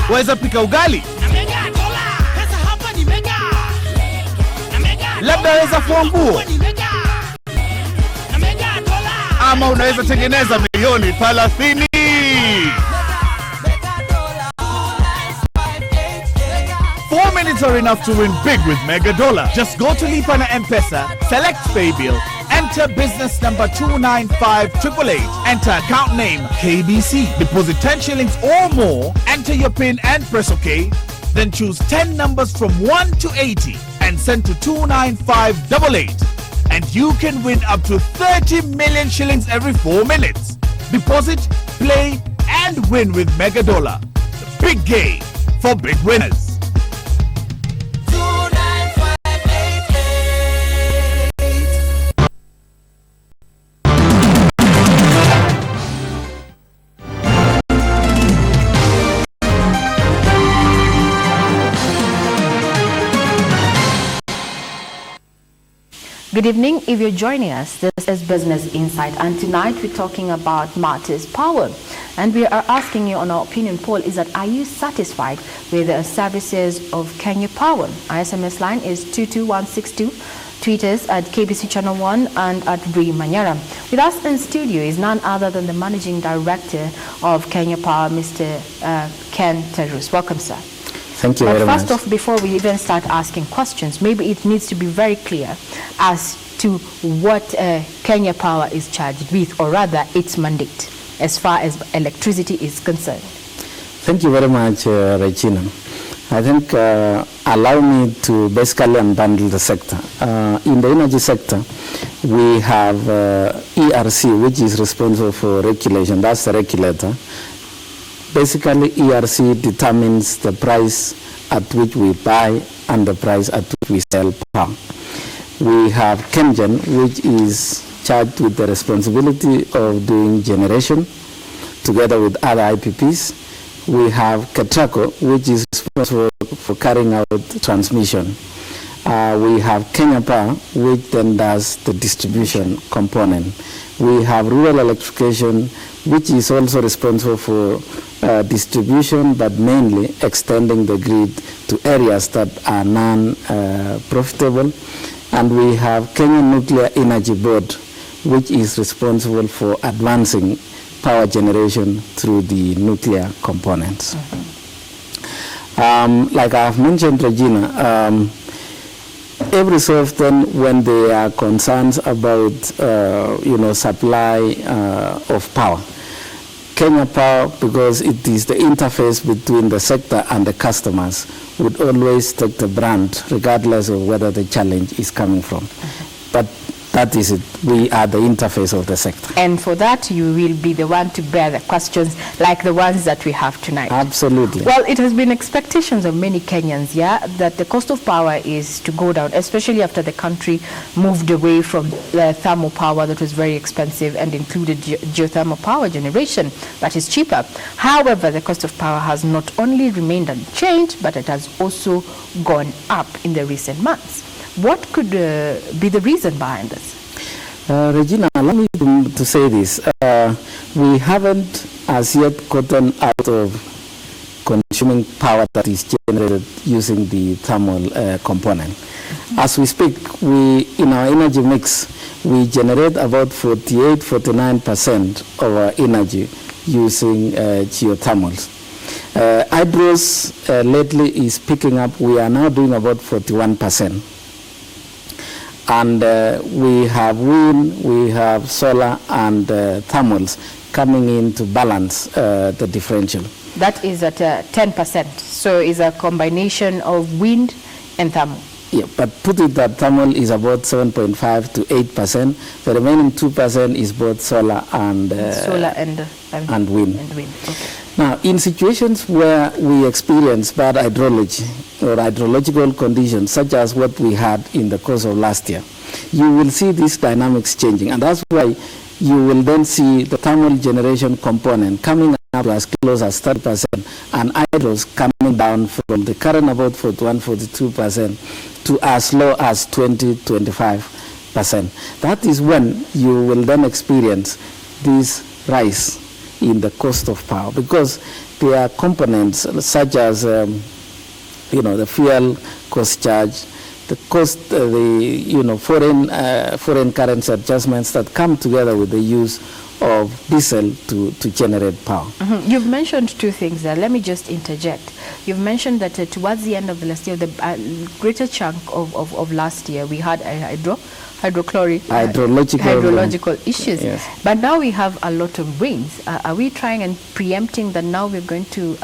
Speaker 2: Unaweza pika ugali? Labda unaweza fua nguo? Ama unaweza tengeneza milioni 30? Minutes are enough to win big with Mega Dollar. Just go to Lipa na M-Pesa, select Paybill, enter enter business number 2958888. Enter account name KBC. Deposit 10 shillings or more. Enter your PIN and press OK. Then choose 10 numbers from 1 to 80 and send to 29588. And you can win up to 30 million shillings every 4 minutes. Deposit, play, and win with Mega Dollar. The big game for big winners.
Speaker 27: Good evening. If you're joining us, this is Business Insight, and tonight we're talking about Martyrs Power, and we are asking you on our opinion poll is that are you satisfied with the services of Kenya Power? Our SMS line is 22162. Tweet us at KBC Channel 1 and at Bri Manyara. With us in studio is none other than the Managing Director of Kenya Power, Mr. Ken Terus. Welcome, sir.
Speaker 1: Thank you very much.
Speaker 27: First off, before we even start asking questions, maybe it needs to be very clear as to what Kenya Power is charged with, or rather its mandate, as far as electricity is concerned.
Speaker 1: Thank you very much, Regina. I think allow me to basically unbundle the sector. In the energy sector, we have ERC, which is responsible for regulation. That's the regulator. Basically, ERC determines the price at which we buy and the price at which we sell power. We have KEMGEN, which is charged with the responsibility of doing generation together with other IPPs. We have KETRACO, which is responsible for carrying out transmission. We have Kenya Power, which then does the distribution component. We have rural electrification, which is also responsible for distribution, but mainly extending the grid to areas that are non-profitable. And we have Kenya Nuclear Energy Board, which is responsible for advancing power generation through the nuclear components. Like I have mentioned, Regina, every so often when there are concerns about supply of power, Kenya Power, because it is the interface between the sector and the customers, would always take the brand regardless of whether the challenge is coming from. But that is it. We are the interface of the sector.
Speaker 27: And for that, you will be the one to bear the questions like the ones that we have tonight.
Speaker 1: Absolutely.
Speaker 27: Well, it has been expectations of many Kenyans, that the cost of power is to go down, especially after the country moved away from the thermal power that was very expensive and included geothermal power generation that is cheaper. However, the cost of power has not only remained unchanged, but it has also gone up in the recent months. What could be the reason behind this?
Speaker 1: Regina, allow me to say this. We haven't as yet gotten out of consuming power that is generated using the thermal component. As we speak, in our energy mix, we generate about 48-49% of our energy using geothermals. Hydros lately is picking up. We are now doing about 41%. And we have wind, we have solar and thermals coming in to balance the differential.
Speaker 27: That is at 10%. So it's a combination of wind and thermal.
Speaker 1: Yeah, but put it that thermal is about 7.5 to 8%. The remaining 2% is both solar and wind.
Speaker 27: Okay.
Speaker 1: Now, in situations where we experience bad hydrology or hydrological conditions, such as what we had in the course of last year, you will see these dynamics changing. And that's why you will then see the thermal generation component coming up to as close as 30% and hydros coming down from the current about 41-42% to as low as 20-25%. That is when you will then experience this rise in the cost of power, because there are components such as the fuel cost charge, the cost, foreign currency adjustments that come together with the use of diesel to generate power.
Speaker 27: You've mentioned two things there. Let me just interject. You've mentioned that towards the end of the last year, the greater chunk of last year, we had a hydrological issues.
Speaker 1: Yes.
Speaker 27: But now we have a lot of rains. Are we trying and preempting that now we're going to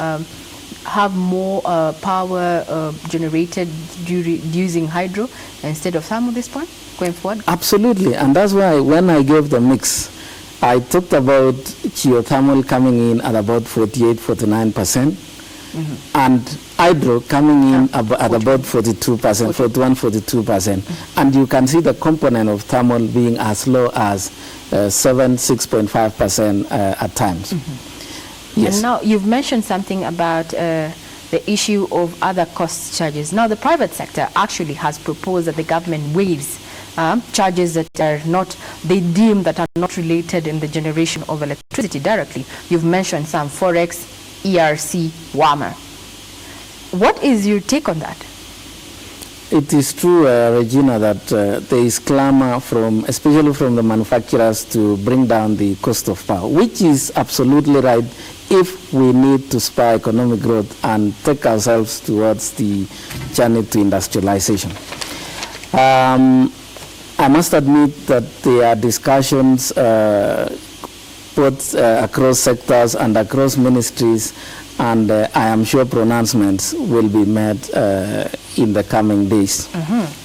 Speaker 27: have more power generated using hydro instead of thermal this point going forward?
Speaker 1: Absolutely, and that's why when I gave the mix, I talked about geothermal coming in at about 48-49%, and hydro coming in at about 42%, 41-42%, and you can see the component of thermal being as low as 6.5% at times. Yes.
Speaker 27: And now you've mentioned something about the issue of other cost charges. Now the private sector actually has proposed that the government waives charges that are not, they deem that are not related in the generation of electricity directly. You've mentioned some Forex, ERC, WAMA. What is your take on that?
Speaker 1: It is true, Regina, that there is clamor from, especially from the manufacturers, to bring down the cost of power, which is absolutely right if we need to spur economic growth and take ourselves towards the journey to industrialization. I must admit that there are discussions both across sectors and across ministries, and I am sure pronouncements will be made in the coming days.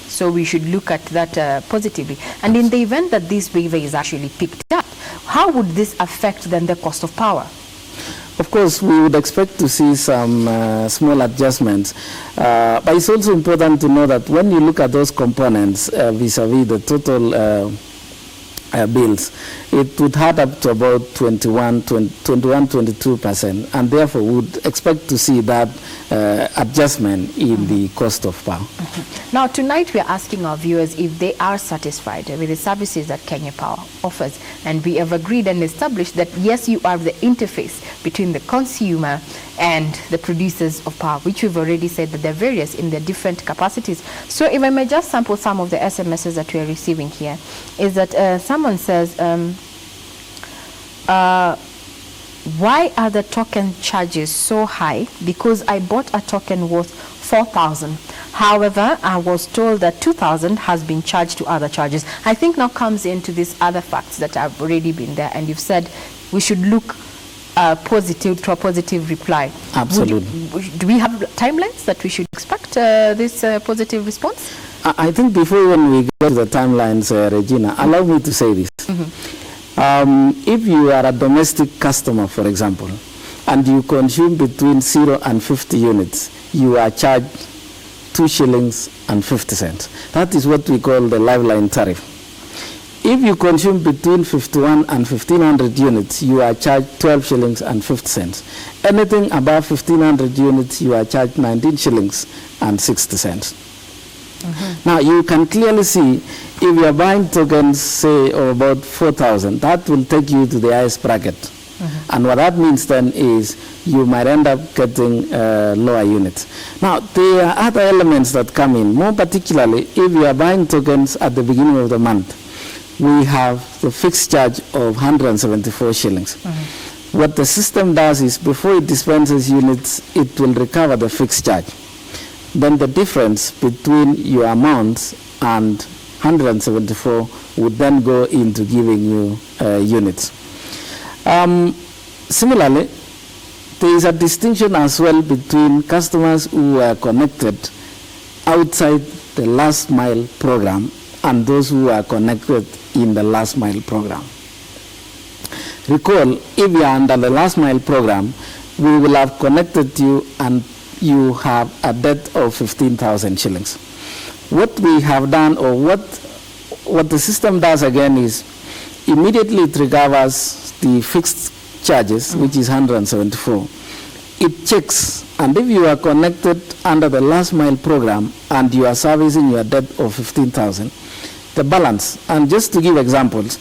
Speaker 27: So we should look at that positively. And in the event that this waiver is actually picked up, how would this affect then the cost of power?
Speaker 1: Of course, we would expect to see some small adjustments, but it's also important to know that when you look at those components vis-a-vis the total bills, it would add up to about 22%, and therefore would expect to see that adjustment in the cost of power.
Speaker 27: Now tonight we are asking our viewers if they are satisfied with the services that Kenya Power offers, and we have agreed and established that yes, you are the interface between the consumer and the producers of power, which we've already said that they're various in their different capacities. So if I may just sample some of the SMSs that we are receiving here, is that someone says, why are the token charges so high? Because I bought a token worth 4,000. However, I was told that 2,000 has been charged to other charges. I think now comes into these other facts that have already been there, and you've said we should look positive to a positive reply.
Speaker 1: Absolutely.
Speaker 27: Do we have timelines that we should expect this positive response?
Speaker 1: I think before when we get to the timelines, Regina, allow me to say this. If you are a domestic customer, for example, and you consume between 0 and 50 units, you are charged 2 shillings and 50 cents. That is what we call the lifeline tariff. If you consume between 51 and 1,500 units, you are charged 12 shillings and 50 cents. Anything above 1,500 units, you are charged 19 shillings and 60 cents. Now, you can clearly see if you are buying tokens, say, of about 4,000, that will take you to the highest bracket. And what that means then is you might end up getting lower units. Now, there are other elements that come in, more particularly if you are buying tokens at the beginning of the month. We have the fixed charge of 174 shillings. What the system does is before it dispenses units, it will recover the fixed charge. Then the difference between your amounts and 174 would then go into giving you units. Similarly, there is a distinction as well between customers who are connected outside the last mile program and those who are connected in the last mile program. Recall, if you are under the last mile program, we will have connected you and you have a debt of 15,000 shillings. What we have done, or what the system does again, is immediately it recovers the fixed charges, which is 174. It checks, and if you are connected under the last mile program and you are servicing your debt of 15,000, the balance, and just to give examples,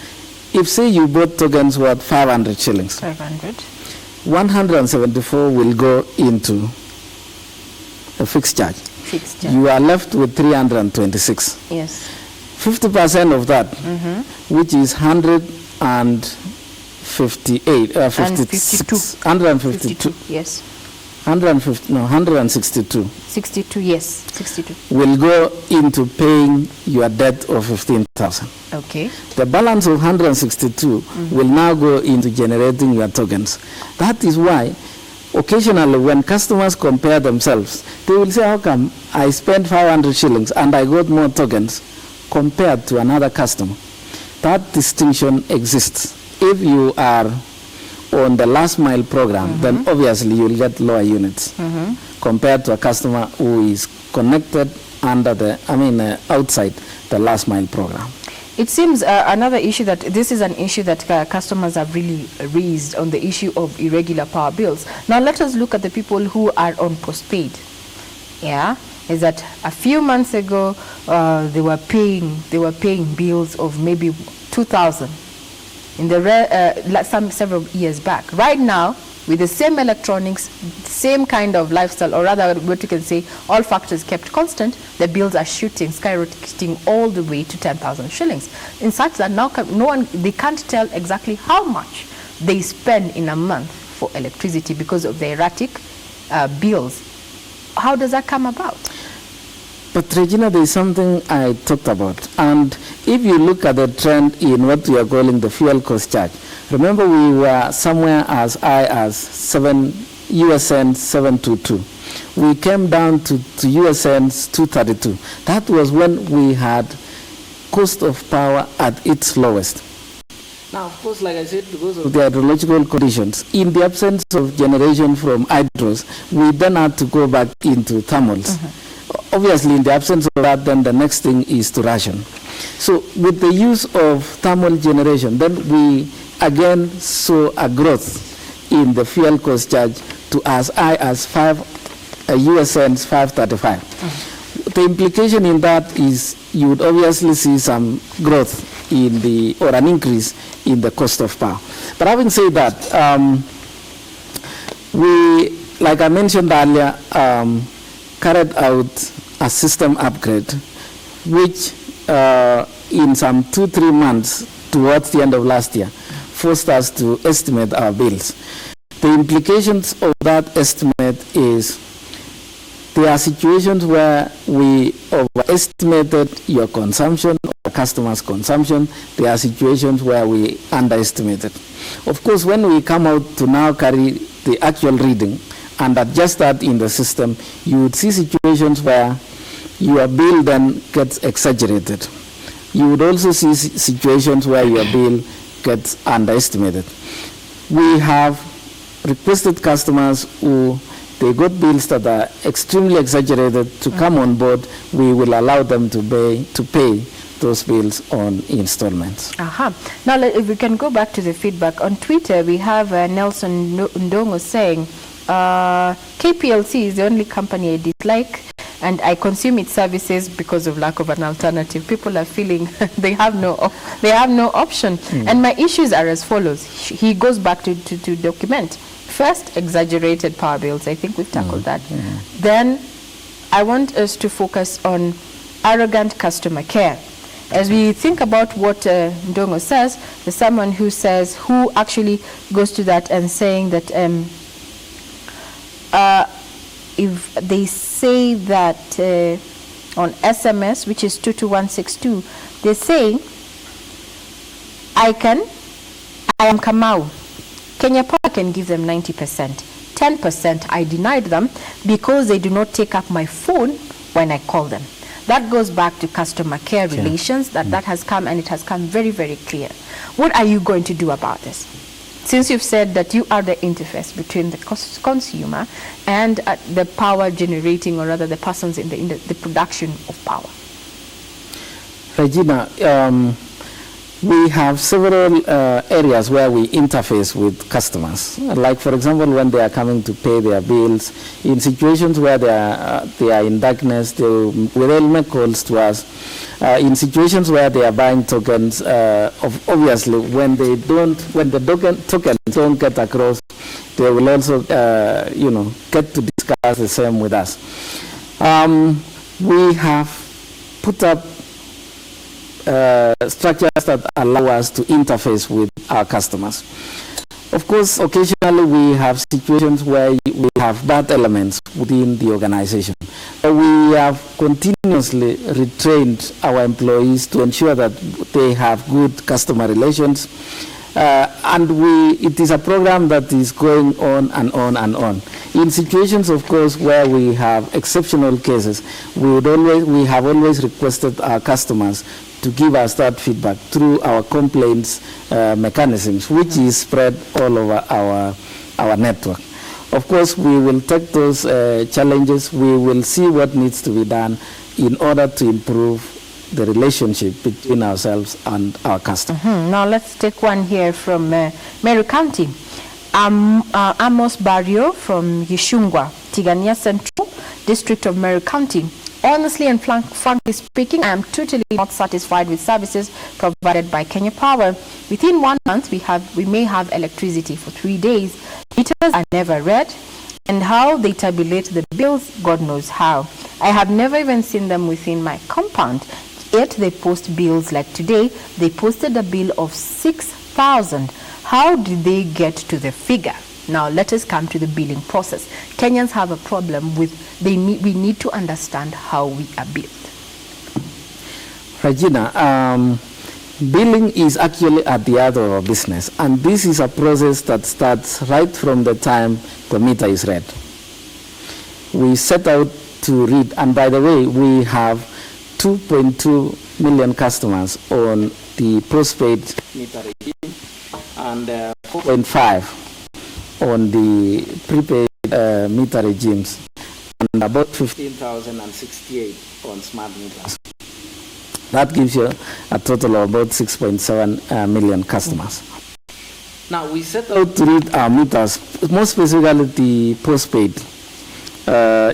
Speaker 1: if say you bought tokens worth 500 shillings, 174 will go into a fixed charge. You are left with 326.
Speaker 27: Yes.
Speaker 1: 50% of that, which is 158, 152.
Speaker 27: Yes.
Speaker 1: 162.
Speaker 27: 62, yes, 62.
Speaker 1: Will go into paying your debt of 15,000.
Speaker 27: Okay.
Speaker 1: The balance of 162 will now go into generating your tokens. That is why occasionally when customers compare themselves, they will say, how come I spent 500 shillings and I got more tokens compared to another customer? That distinction exists. If you are on the last mile program, then obviously you will get lower units compared to a customer who is connected under the, outside the last mile program.
Speaker 27: It seems another issue that this is an issue that customers have really raised on the issue of irregular power bills. Now let us look at the people who are on postpaid. Yeah, is that a few months ago they were paying bills of maybe 2,000 in the several years back. Right now, with the same electronics, same kind of lifestyle, or rather what you can say, all factors kept constant, the bills are skyrocketing all the way to 10,000 shillings. In such that now they can't tell exactly how much they spend in a month for electricity because of the erratic bills. How does that come about?
Speaker 1: But Regina, there is something I talked about. And if you look at the trend in what we are calling the fuel cost charge, remember we were somewhere as high as US cents 722. We came down to US cents 232. That was when we had cost of power at its lowest. Now, of course, like I said, because of the hydrological conditions, in the absence of generation from hydros, we then had to go back into thermals. Obviously, in the absence of that, then the next thing is to ration. So with the use of thermal generation, then we again saw a growth in the fuel cost charge to as high as US cents 535. The implication in that is you would obviously see some growth in or an increase in the cost of power. But having said that, we, like I mentioned earlier, carried out a system upgrade, which in some 2-3 months towards the end of last year forced us to estimate our bills. The implications of that estimate is there are situations where we overestimated your consumption or customers' consumption. There are situations where we underestimated. Of course, when we come out to now carry the actual reading and adjust that in the system, you would see situations where your bill then gets exaggerated. You would also see situations where your bill gets underestimated. We have requested customers who they got bills that are extremely exaggerated to come on board. We will allow them to pay those bills on installments.
Speaker 27: Now, if we can go back to the feedback on Twitter, we have Nelson Ndongo saying, KPLC is the only company I dislike, and I consume its services because of lack of an alternative. People are feeling they have no option. And my issues are as follows. He goes back to document. First, exaggerated power bills. I think we've tackled that. Then, I want us to focus on arrogant customer care. As we think about what Ndongo says, there's someone who actually goes to that and saying that if they say that on SMS, which is 22162, they say, I am Kamau. Kenya Power can give them 90%. 10% I denied them because they do not take up my phone when I call them. That goes back to customer care relations, that has come, and it has come very, very clear. What are you going to do about this? Since you've said that you are the interface between the consumer and the power generating, or rather the persons in the production of power.
Speaker 1: Regina, we have several areas where we interface with customers. Like, for example, when they are coming to pay their bills, in situations where they are in darkness, they'll make calls to us. In situations where they are buying tokens, obviously, when the tokens don't get across, they will also, get to discuss the same with us. We have put up structures that allow us to interface with our customers. Of course, occasionally we have situations where we have bad elements within the organization. We have continuously retrained our employees to ensure that they have good customer relations. And it is a program that is going on and on and on. In situations, of course, where we have exceptional cases, we have always requested our customers to give us that feedback through our complaints mechanisms, which is spread all over our network. Of course, we will take those challenges. We will see what needs to be done in order to improve the relationship between ourselves and our customers.
Speaker 27: Now let's take one here from Meru County. Amos Barrio from Yishungwa, Tigania Central, District of Meru County. Honestly and frankly speaking, I am totally not satisfied with services provided by Kenya Power. Within 1 month, we may have electricity for 3 days. Meters are never read, and how they tabulate the bills, God knows how. I have never even seen them within my compound. Yet they post bills like today. They posted a bill of 6,000. How did they get to the figure? Now let us come to the billing process. Kenyans have a problem with we need to understand how we are billed.
Speaker 1: Regina, billing is actually at the heart of our business, and this is a process that starts right from the time the meter is read. We set out to read, and by the way, we have 2.2 million customers on the postpaid meter regime and 4.5 on the prepaid meter regimes, and about 15,068 on smart meters. That gives you a total of about 6.7 million customers. Now we set out to read our meters, more specifically the postpaid,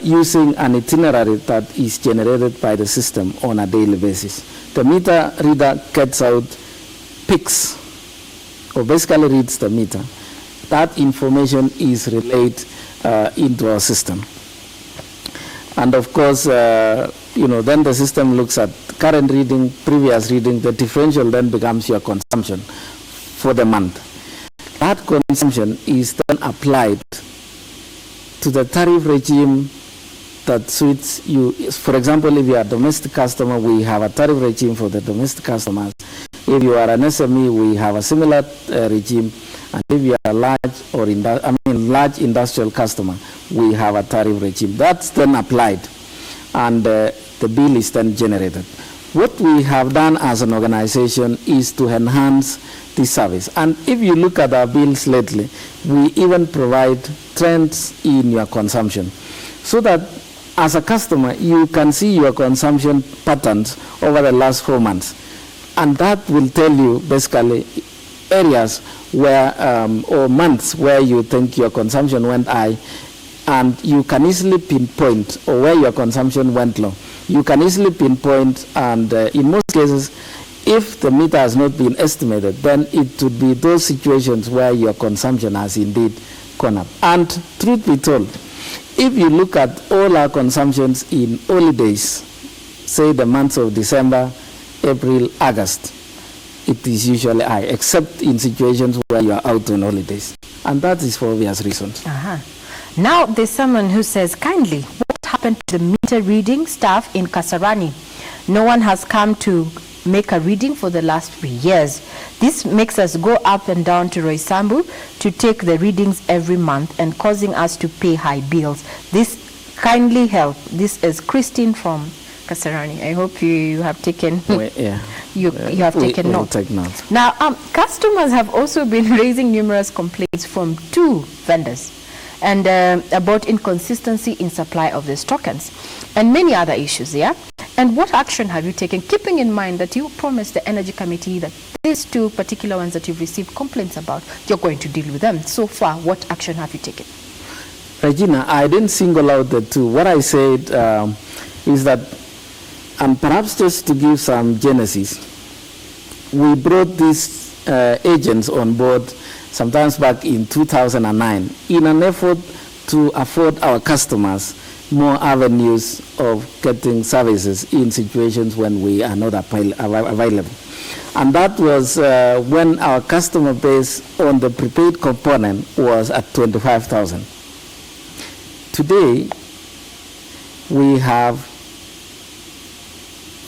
Speaker 1: using an itinerary that is generated by the system on a daily basis. The meter reader gets out picks, or basically reads the meter. That information is relayed into our system. And of course, then the system looks at current reading, previous reading. The differential then becomes your consumption for the month. That consumption is then applied to the tariff regime that suits you. For example, if you are a domestic customer, we have a tariff regime for the domestic customers. If you are an SME, we have a similar regime. And if you are a large industrial customer, we have a tariff regime. That's then applied, and the bill is then generated. What we have done as an organization is to enhance this service. And if you look at our bills lately, we even provide trends in your consumption, so that as a customer, you can see your consumption patterns over the last 4 months. And that will tell you basically areas where, or months where you think your consumption went high, and you can easily pinpoint, or where your consumption went low. You can easily pinpoint, and in most cases, if the meter has not been estimated, then it would be those situations where your consumption has indeed gone up. And truth be told, if you look at all our consumptions in holidays, say the months of December, April, August, it is usually high, except in situations where you are out on holidays. And that is for obvious reasons.
Speaker 27: Now there's someone who says, kindly, what happened to the meter reading staff in Kasarani? No one has come to make a reading for the last 3 years. This makes us go up and down to Roysambu to take the readings every month and causing us to pay high bills. This kindly help. This is Christine from Kasarani. I hope you have taken you have taken note.
Speaker 1: Take note.
Speaker 27: Now, customers have also been raising numerous complaints from 2 vendors and about inconsistency in supply of these tokens and many other issues. And what action have you taken, keeping in mind that you promised the Energy Committee that these 2 particular ones that you've received complaints about, you're going to deal with them? So far, what action have you taken?
Speaker 1: Regina, I didn't single out the 2. What I said is that, and perhaps just to give some genesis, we brought these agents on board sometimes back in 2009 in an effort to afford our customers more avenues of getting services in situations when we are not available. And that was when our customer base on the prepaid component was at 25,000. Today, we have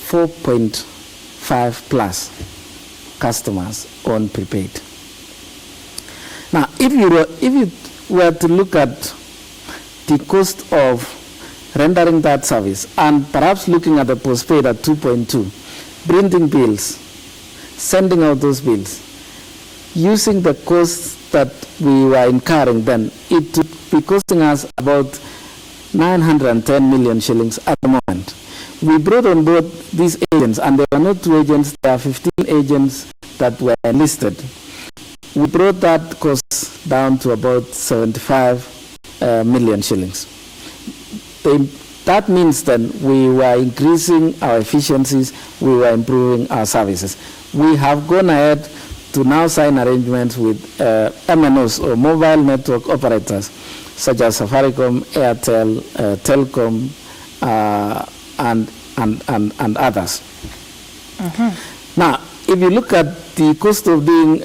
Speaker 1: 4.5 plus customers on prepaid. Now, if you were to look at the cost of rendering that service, and perhaps looking at the postpaid at 2.2, printing bills, sending out those bills, using the costs that we were incurring then, it would be costing us about 910 million shillings at the moment. We brought on board these agents, and there were not 2 agents, there are 15 agents that were enlisted. We brought that cost down to about 75 million shillings. That means then we were increasing our efficiencies, we were improving our services. We have gone ahead to now sign arrangements with MNOs, or mobile network operators, such as Safaricom, Airtel, Telcom, and others. Now, if you look at the cost of doing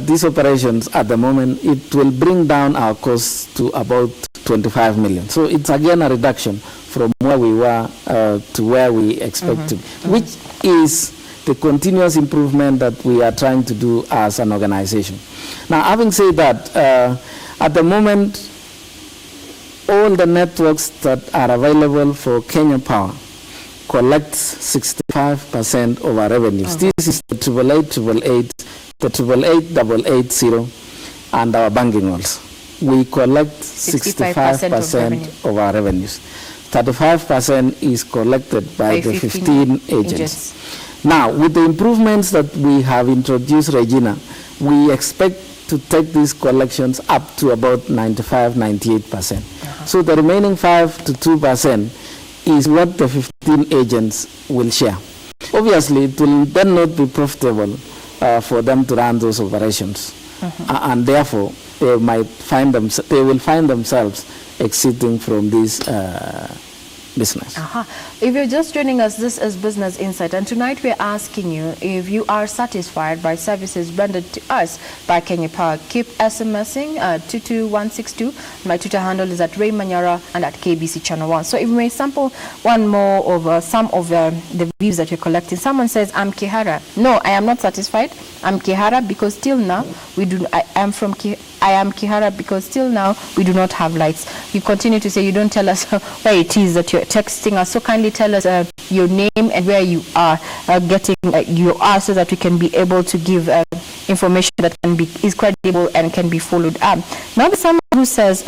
Speaker 1: these operations at the moment, it will bring down our costs to about 25 million. So it's again a reduction from where we were to where we expected, which is the continuous improvement that we are trying to do as an organization. Now, having said that, at the moment, all the networks that are available for Kenya Power collects 65% of our revenues. This is the 88888, the 88880, and our banking halls. We collect 65% of our revenues. 35% is collected by the 15 agents. Now, with the improvements that we have introduced, Regina, we expect to take these collections up to about 95-98%. So the remaining 5 to 2% is what the 15 agents will share. Obviously, it will then not be profitable for them to run those operations, and therefore they will find themselves exiting from this business.
Speaker 27: If you're just joining us, this is Business Insight, and tonight we're asking you if you are satisfied by services rendered to us by Kenya Power. Keep SMSing 22162. My Twitter handle is at Raymanyara and at KBC Channel 1. So if we may sample one more of some of the views that you're collecting. Someone says, I'm Kihara. No, I am not satisfied. I'm Kihara because till now I am Kihara because till now we do not have lights. You continue to say you don't tell us where it is that you're texting us. So kindly tell us your name and where you are getting you are, so that we can be able to give information that is credible and can be followed up. Now there's someone who says,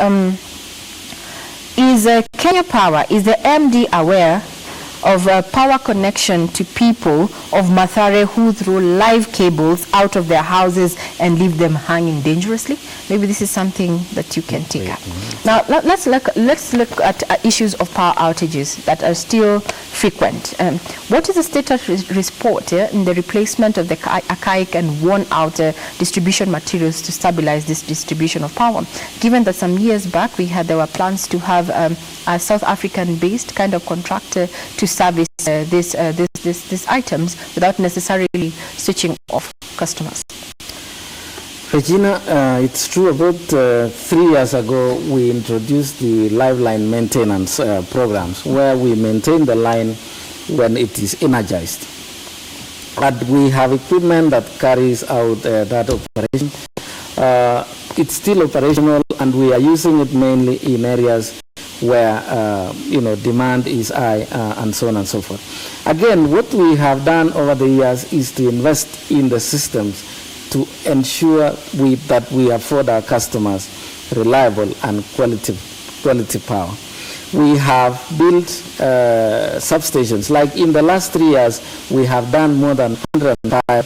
Speaker 27: is Kenya Power, is the MD aware of power connection to people of Mathare who throw live cables out of their houses and leave them hanging dangerously? Maybe this is something that you can take up. Now, let's look at issues of power outages that are still frequent. What is the status report in the replacement of the archaic and worn-out distribution materials to stabilize this distribution of power? Given that some years back there were plans to have a South African-based kind of contractor to service these items without necessarily switching off customers.
Speaker 1: Regina, it's true, about 3 years ago we introduced the live line maintenance programs where we maintain the line when it is energized. But we have equipment that carries out that operation. It's still operational, and we are using it mainly in areas where demand is high, and so on and so forth. Again, what we have done over the years is to invest in the systems to ensure that we afford our customers reliable and quality power. We have built substations. Like in the last 3 years, we have done more than 105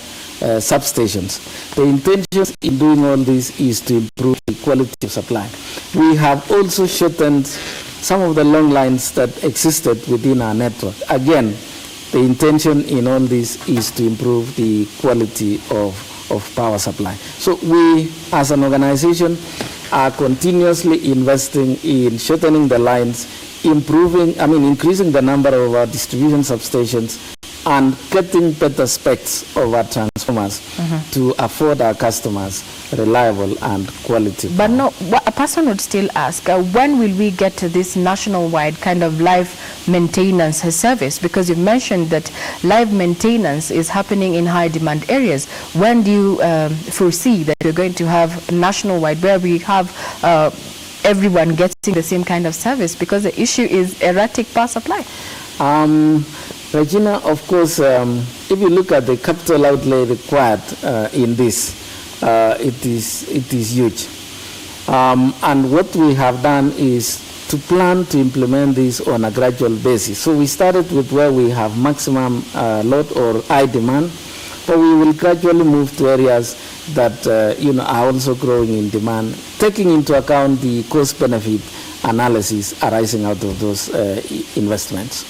Speaker 1: substations. The intention in doing all this is to improve the quality of supply. We have also shortened some of the long lines that existed within our network. Again, the intention in all this is to improve the quality of power supply. So we, as an organization, are continuously investing in shortening the lines, increasing the number of our distribution substations, and getting better specs of our transformers to afford our customers reliable and quality.
Speaker 27: But no, a person would still ask, when will we get to this national-wide kind of live maintenance service? Because you've mentioned that live maintenance is happening in high-demand areas. When do you foresee that we're going to have national-wide, where we have everyone getting the same kind of service? Because the issue is erratic power supply.
Speaker 1: Regina, of course, if you look at the capital outlay required in this, it is huge. And what we have done is to plan to implement this on a gradual basis. So we started with where we have maximum load or high demand, but we will gradually move to areas that are also growing in demand, taking into account the cost-benefit analysis arising out of those investments.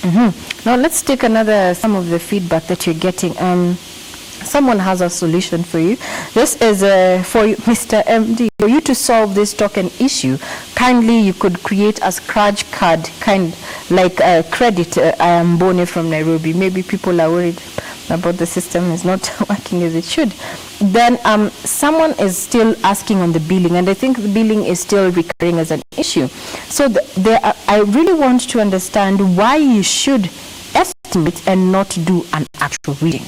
Speaker 27: Now let's take some of the feedback that you're getting. Someone has a solution for you. This is for you, Mr. MD. For you to solve this token issue, kindly you could create a scratch card, kind like credit. I am Bone from Nairobi. Maybe people are worried about the system is not working as it should. Then someone is still asking on the billing, and I think the billing is still recurring as an issue. So I really want to understand why you should estimate and not do an actual reading.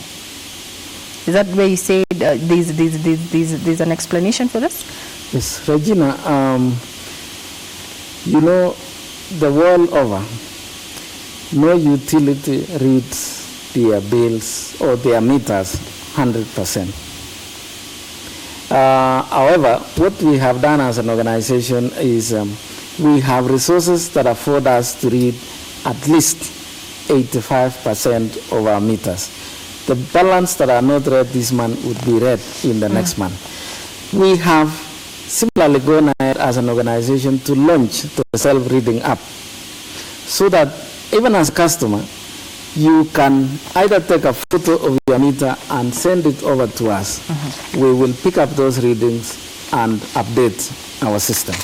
Speaker 27: Is that where you say there's an explanation for this?
Speaker 1: Yes, Regina, the world over, no utility reads their bills or their meters 100%. However, what we have done as an organization is we have resources that afford us to read at least 85% of our meters. The balance that are not read this month would be read in the next month. We have similarly gone ahead as an organization to launch the self-reading app, so that even as a customer, you can either take a photo of your meter and send it over to us. We will pick up those readings and update our system.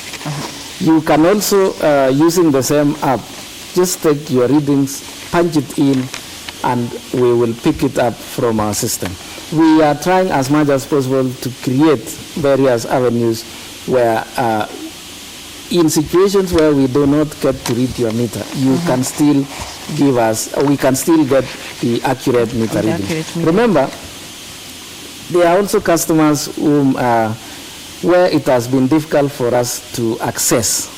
Speaker 1: You can also, using the same app, just take your readings, punch it in, and we will pick it up from our system. We are trying as much as possible to create various avenues where in situations where we do not get to read your meter, you can still give us, we can still get the accurate meter reading. Remember, there are also customers whom, where it has been difficult for us to access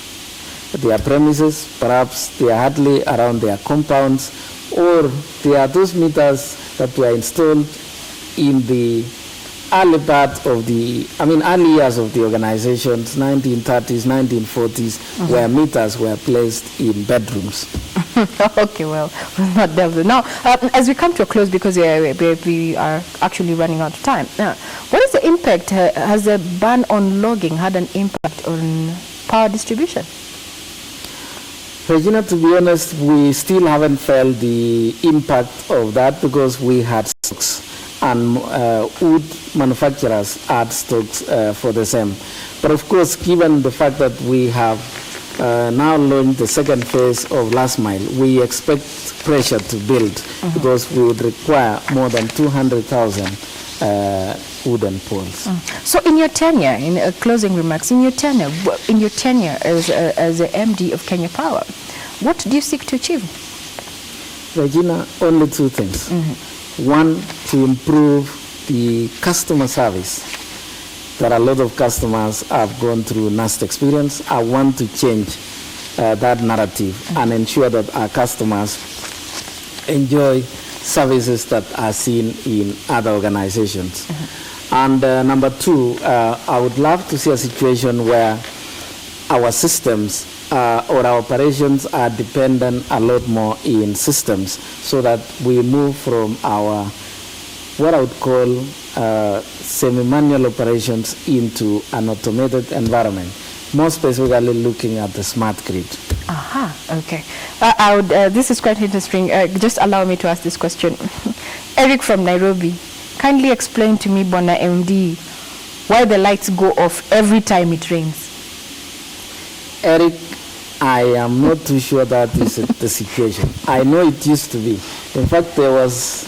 Speaker 1: their premises. Perhaps they are hardly around their compounds, or there are those meters that were installed in the early part of the, early years of the organizations, 1930s, 1940s, where meters were placed in bedrooms.
Speaker 27: Okay, well, we'll not delve there. Now, as we come to a close, because we are actually running out of time, what is the impact? Has the ban on logging had an impact on power distribution?
Speaker 1: Regina, to be honest, we still haven't felt the impact of that, because we had stocks, and wood manufacturers had stocks for the same. But of course, given the fact that we have now launched the second phase of last mile, we expect pressure to build, because we would require more than 200,000 wooden poles.
Speaker 27: So in your tenure, in closing remarks, in your tenure as the MD of Kenya Power, what do you seek to achieve?
Speaker 1: Regina, only two things. One, to improve the customer service. There are a lot of customers have gone through nasty experience. I want to change that narrative and ensure that our customers enjoy services that are seen in other organizations. And number two, I would love to see a situation where our systems or our operations are dependent a lot more in systems, so that we move from our, what I would call semi-manual operations, into an automated environment, more specifically looking at the smart grid.
Speaker 27: Okay. This is quite interesting. Just allow me to ask this question. Eric from Nairobi, kindly explain to me, Bona MD, why the lights go off every time it rains.
Speaker 1: Eric, I am not too sure that is the situation. I know it used to be. In fact, there was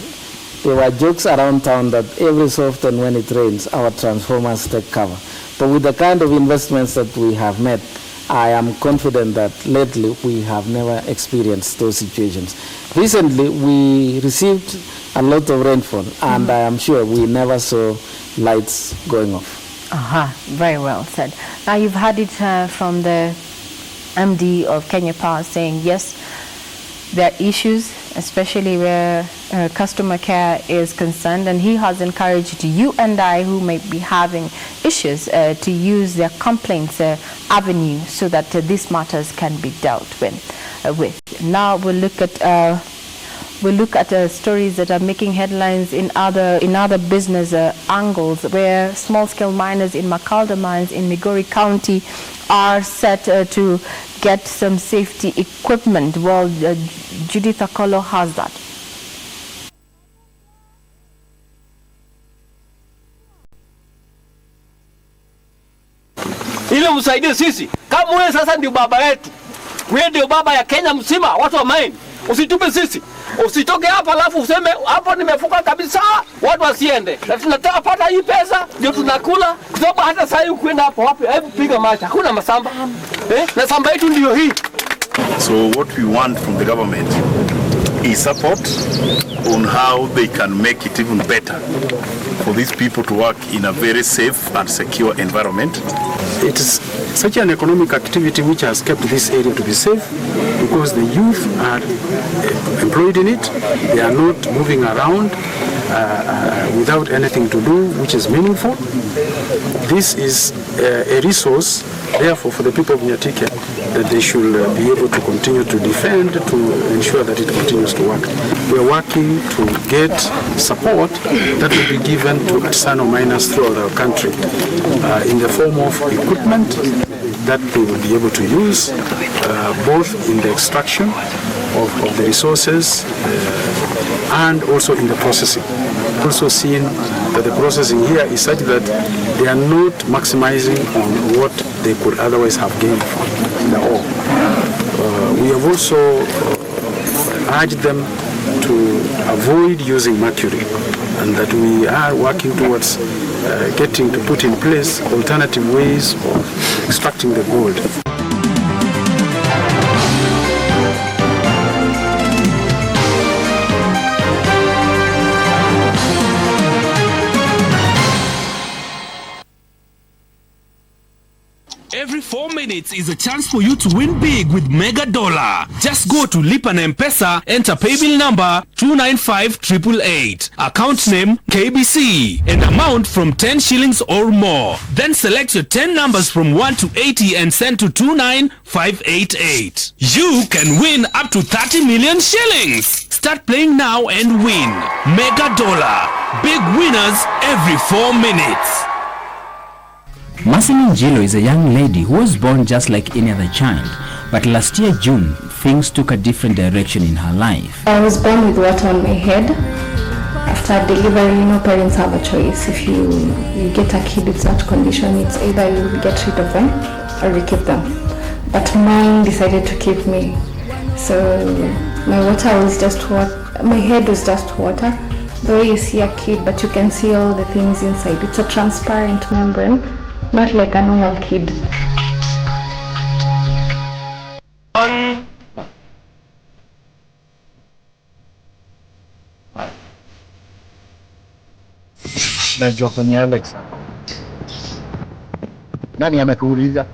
Speaker 1: There were jokes around town that every so often when it rains, our transformers take cover. But with the kind of investments that we have made, I am confident that lately we have never experienced those situations. Recently, we received a lot of rainfall, and I am sure we never saw lights going off.
Speaker 27: Very well said. Now you've had it from the MD of Kenya Power saying, yes, there are issues, especially where customer care is concerned, and he has encouraged you and I who may be having issues to use their complaints avenue so that these matters can be dealt with. Now we'll look at stories that are making headlines in other business angles, where small-scale miners in Makalda mines in Migori County are set to get some safety equipment. Well, Judith Akolo has that.
Speaker 3: Ile msaidie sisi. Kama wewe sasa ndio baba yetu. Wewe ndio baba ya Kenya mzima, watu wa mine. Usitupe sisi. Usitoke hapa alafu useme hapo nimefuka kabisa, watu wasiende. Na tunataka pata hii pesa ndio tunakula. Kwa sababu hata sasa hivi kwenda hapo wapi? Hebu piga macha. Hakuna masamba. Na samba yetu ndio hii.
Speaker 6: So what we want from the government is support on how they can make it even better for these people to work in a very safe and secure environment.
Speaker 9: It is such an economic activity which has kept this area to be safe because the youth are employed in it. They are not moving around without anything to do which is meaningful. This is a resource, therefore, for the people of Nyatike, that they should be able to continue to defend, to ensure that it continues to work. We are working to get support that will be given to artisanal miners throughout our country in the form of equipment that they will be able to use, both in the extraction of the resources and also in the processing. Also seen that the processing here is such that they are not maximizing on what they could otherwise have gained from the ore. We have also urged them to avoid using mercury, and that we are working towards getting to put in place alternative ways of extracting the gold.
Speaker 16: Every 4 minutes is a chance for you to win big with Mega Dollar. Just go to Lipa na M-Pesa, enter paybill number 295888, account name KBC, and amount from 10 shillings or more. Then select your 10 numbers from 1 to 80 and send to 29588. You can win up to 30 million shillings. Start playing now and win. Mega Dollar. Big winners every 4 minutes.
Speaker 20: Masini Njilo is a young lady who was born just like any other child, but last year June, things took a different direction in her life.
Speaker 21: I was born with water on my head. After delivery, parents have a choice. If you get a kid with that condition, it's either you get rid of them or you keep them. But mine decided to keep me. So my water was just water. My head was just water. The way you see a kid, but you can see all the things inside. It's a transparent membrane. Not like a normal kid.
Speaker 17: Najua kwenye Alexa. Nani amekuuliza?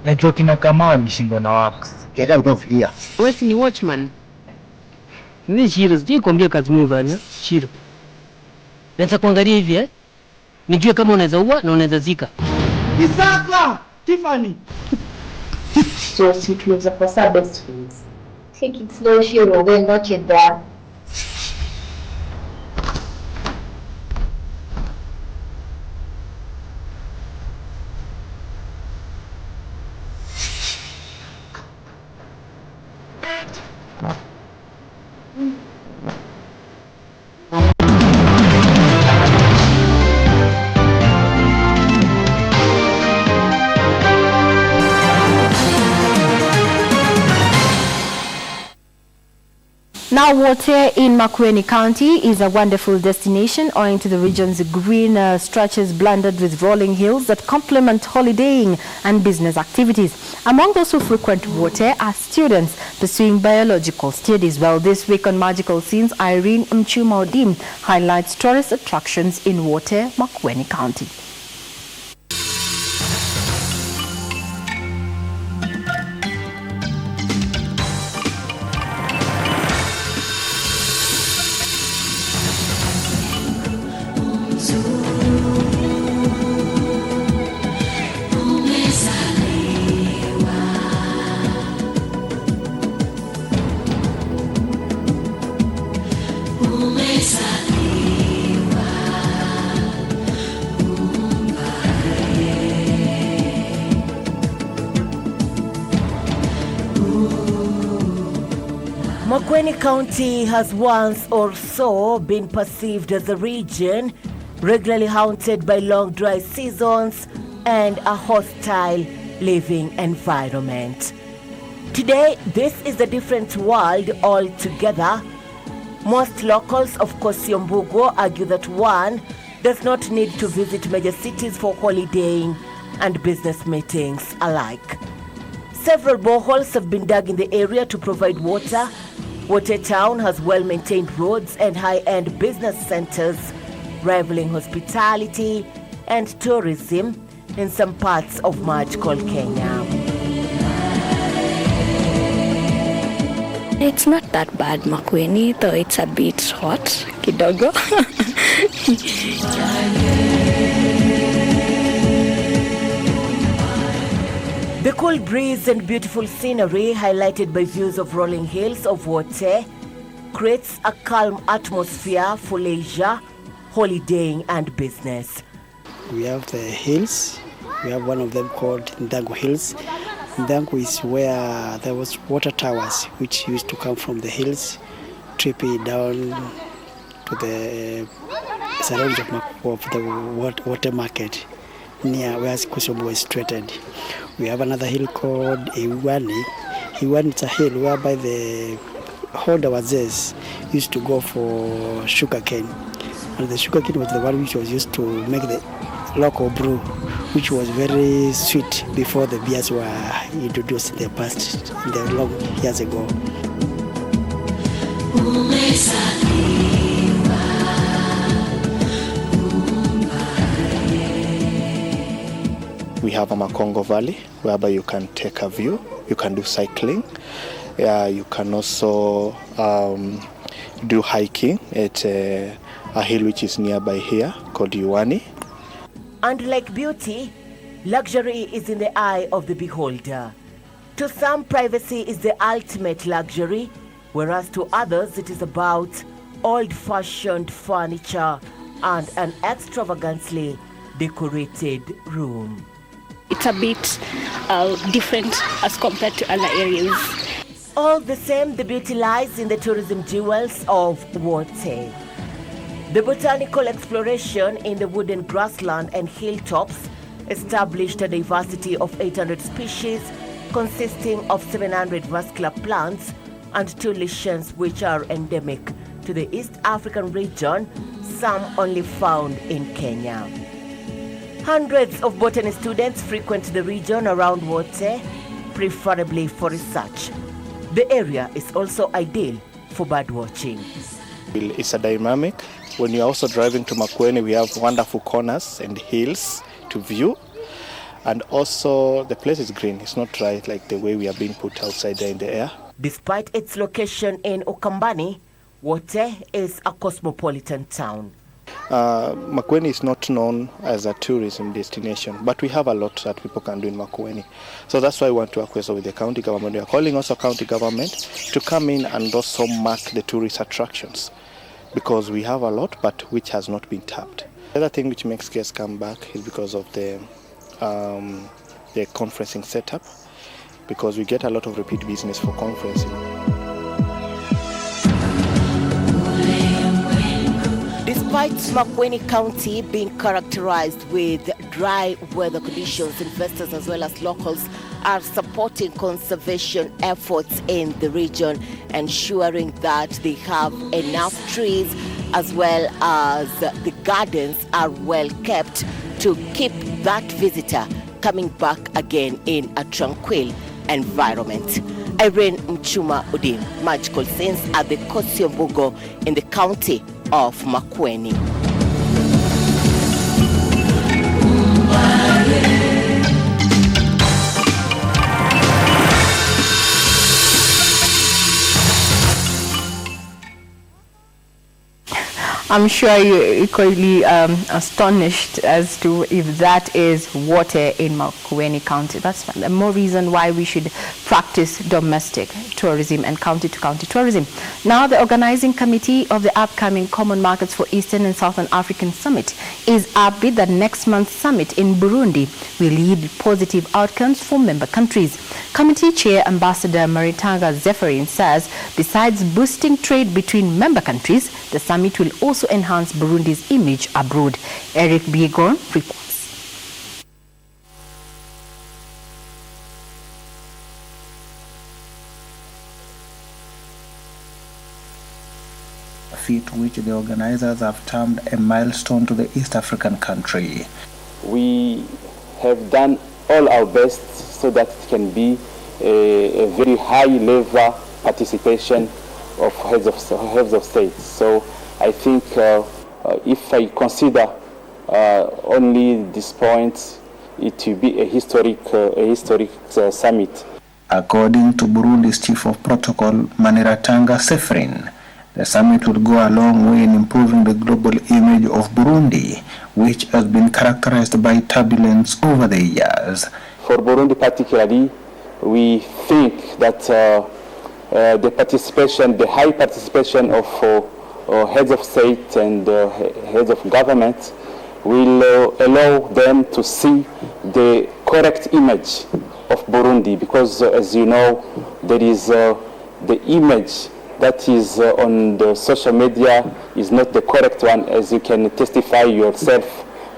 Speaker 17: Najua kina Kamau ameshindwa na wax. Get out of here.
Speaker 18: Wewe ni watchman. Ni Shiro, sije kuambia kazi mvanya. Shiro. Nataka kuangalia hivi nijue kama unaweza ua na unaweza zika.
Speaker 10: Isaka! Tiffany!
Speaker 19: So si tunaweza pasa best friends. Take it slow, Shiro, we're not yet there.
Speaker 27: Now, water in Makueni County is a wonderful destination owing to the region's green stretches blended with rolling hills that complement holidaying and business activities. Among those who frequent water are students pursuing biological studies. Well, this week on Magical Scenes, Irene Mchuma-Odim highlights tourist attractions in water, Makueni County.
Speaker 5: Makueni County has once or so been perceived as a region regularly haunted by long dry seasons and a hostile living environment. Today, this is a different world altogether. Most locals of Kosiombugo argue that one does not need to visit major cities for holidaying and business meetings alike. Several boreholes have been dug in the area to provide water. Water Town has well-maintained roads and high-end business centers, rivaling hospitality and tourism in some parts of magical Kenya.
Speaker 21: It's not that bad, Makueni, though it's a bit hot, kidogo.
Speaker 5: The cool breeze and beautiful scenery, highlighted by views of rolling hills of water, creates a calm atmosphere for leisure, holidaying and business.
Speaker 7: We have the hills. We have one of them called Ndangu Hills. Ndangu is where there was water towers which used to come from the hills, tripping down to the surroundings of the water market near where Kusumu is situated. We have another hill called Iwani. Iwani is a hill whereby the older wazes used to go for sugarcane. And the sugarcane was the one which was used to make the local brew, which was very sweet before the beers were introduced in the past, in the long years ago.
Speaker 8: We have a Makongo Valley, whereby you can take a view, you can do cycling, you can also do hiking at a hill which is nearby here called Iwani.
Speaker 5: And like beauty, luxury is in the eye of the beholder. To some, privacy is the ultimate luxury, whereas to others it is about old-fashioned furniture and an extravagantly decorated room.
Speaker 21: It's a bit different as compared to other areas.
Speaker 5: All the same, the beauty lies in the tourism jewels of Wote. The botanical exploration in the wooded grassland and hilltops established a diversity of 800 species consisting of 700 vascular plants and 2 lichens which are endemic to the East African region, some only found in Kenya. Hundreds of botany students frequent the region around Wote, preferably for research. The area is also ideal for bird watching.
Speaker 8: It's a dynamic. When you're also driving to Makueni, we have wonderful corners and hills to view. And also the place is green. It's not dry like the way we are being put outside there in the air.
Speaker 5: Despite its location in Ukambani, Wote is a cosmopolitan town.
Speaker 8: Makueni is not known as a tourism destination, but we have a lot that people can do in Makueni. So that's why we want to work with the county government. We are calling also county government to come in and also mark the tourist attractions, because we have a lot, but which has not been tapped. The other thing which makes guests come back is because of the conferencing setup, because we get a lot of repeat business for conferencing.
Speaker 5: Despite Makueni County being characterized with dry weather conditions, investors as well as locals are supporting conservation efforts in the region, ensuring that they have enough trees as well as the gardens are well kept to keep that visitor coming back again in a tranquil environment. Irene Mchuma Udin, Magical Scenes at the Kosiombugo in the county of Makueni.
Speaker 27: I'm sure you're equally astonished as to if that is water in Makueni County. That's fine. More reason why we should practice domestic tourism and county-to-county tourism. Now, the organizing committee of the upcoming Common Markets for Eastern and Southern African Summit is upbeat that next month's summit in Burundi will yield positive outcomes for member countries. Committee Chair Ambassador Maritanga Zephyrin says besides boosting trade between member countries, the summit will also enhance Burundi's image abroad. Eric Biegon reports.
Speaker 11: A feat which the organizers have termed a milestone to the East African country.
Speaker 12: We have done all our best so that it can be a very high level participation of heads of states. So I think if I consider only this point, it will be a historic summit.
Speaker 11: According to Burundi's Chief of Protocol, Maniratanga Zephyrin, the summit will go a long way in improving the global image of Burundi, which has been characterized by turbulence over the years.
Speaker 12: For Burundi particularly, we think that the high participation of heads of state and heads of government will allow them to see the correct image of Burundi, because as you know, there is the image that is on the social media is not the correct one, as you can testify yourself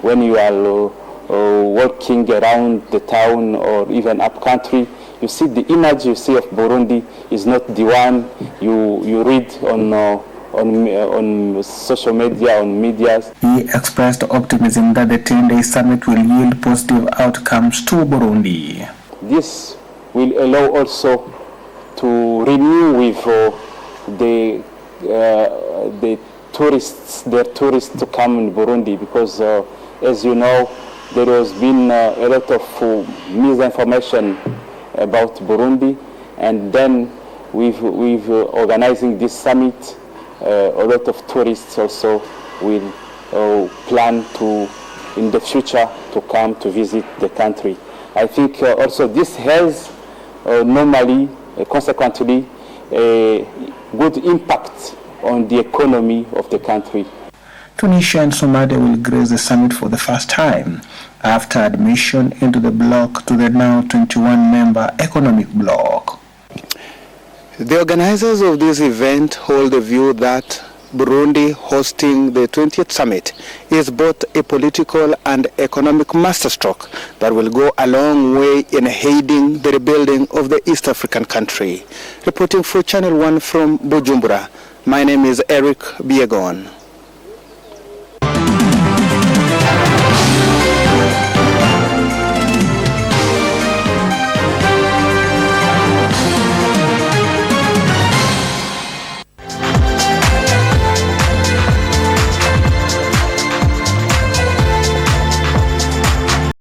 Speaker 12: when you are walking around the town or even up country. You see the image you see of Burundi is not the one you read on social media, on media.
Speaker 11: He expressed optimism that the 10-day summit will yield positive outcomes to Burundi.
Speaker 12: This will allow also to renew with the tourists to come in Burundi, because as you know, there has been a lot of misinformation about Burundi, and then with organizing this summit, a lot of tourists also will plan to, in the future, to come to visit the country. I think also this has normally, consequently, a good impact on the economy of the country.
Speaker 11: Tunisia and Somalia will grace the summit for the first time after admission into the bloc to the now 21-member economic bloc. The organizers of this event hold the view that Burundi hosting the 20th summit is both a political and economic masterstroke that will go a long way in aiding the rebuilding of the East African country. Reporting for Channel 1 from Bujumbura, my name is Eric Biegon.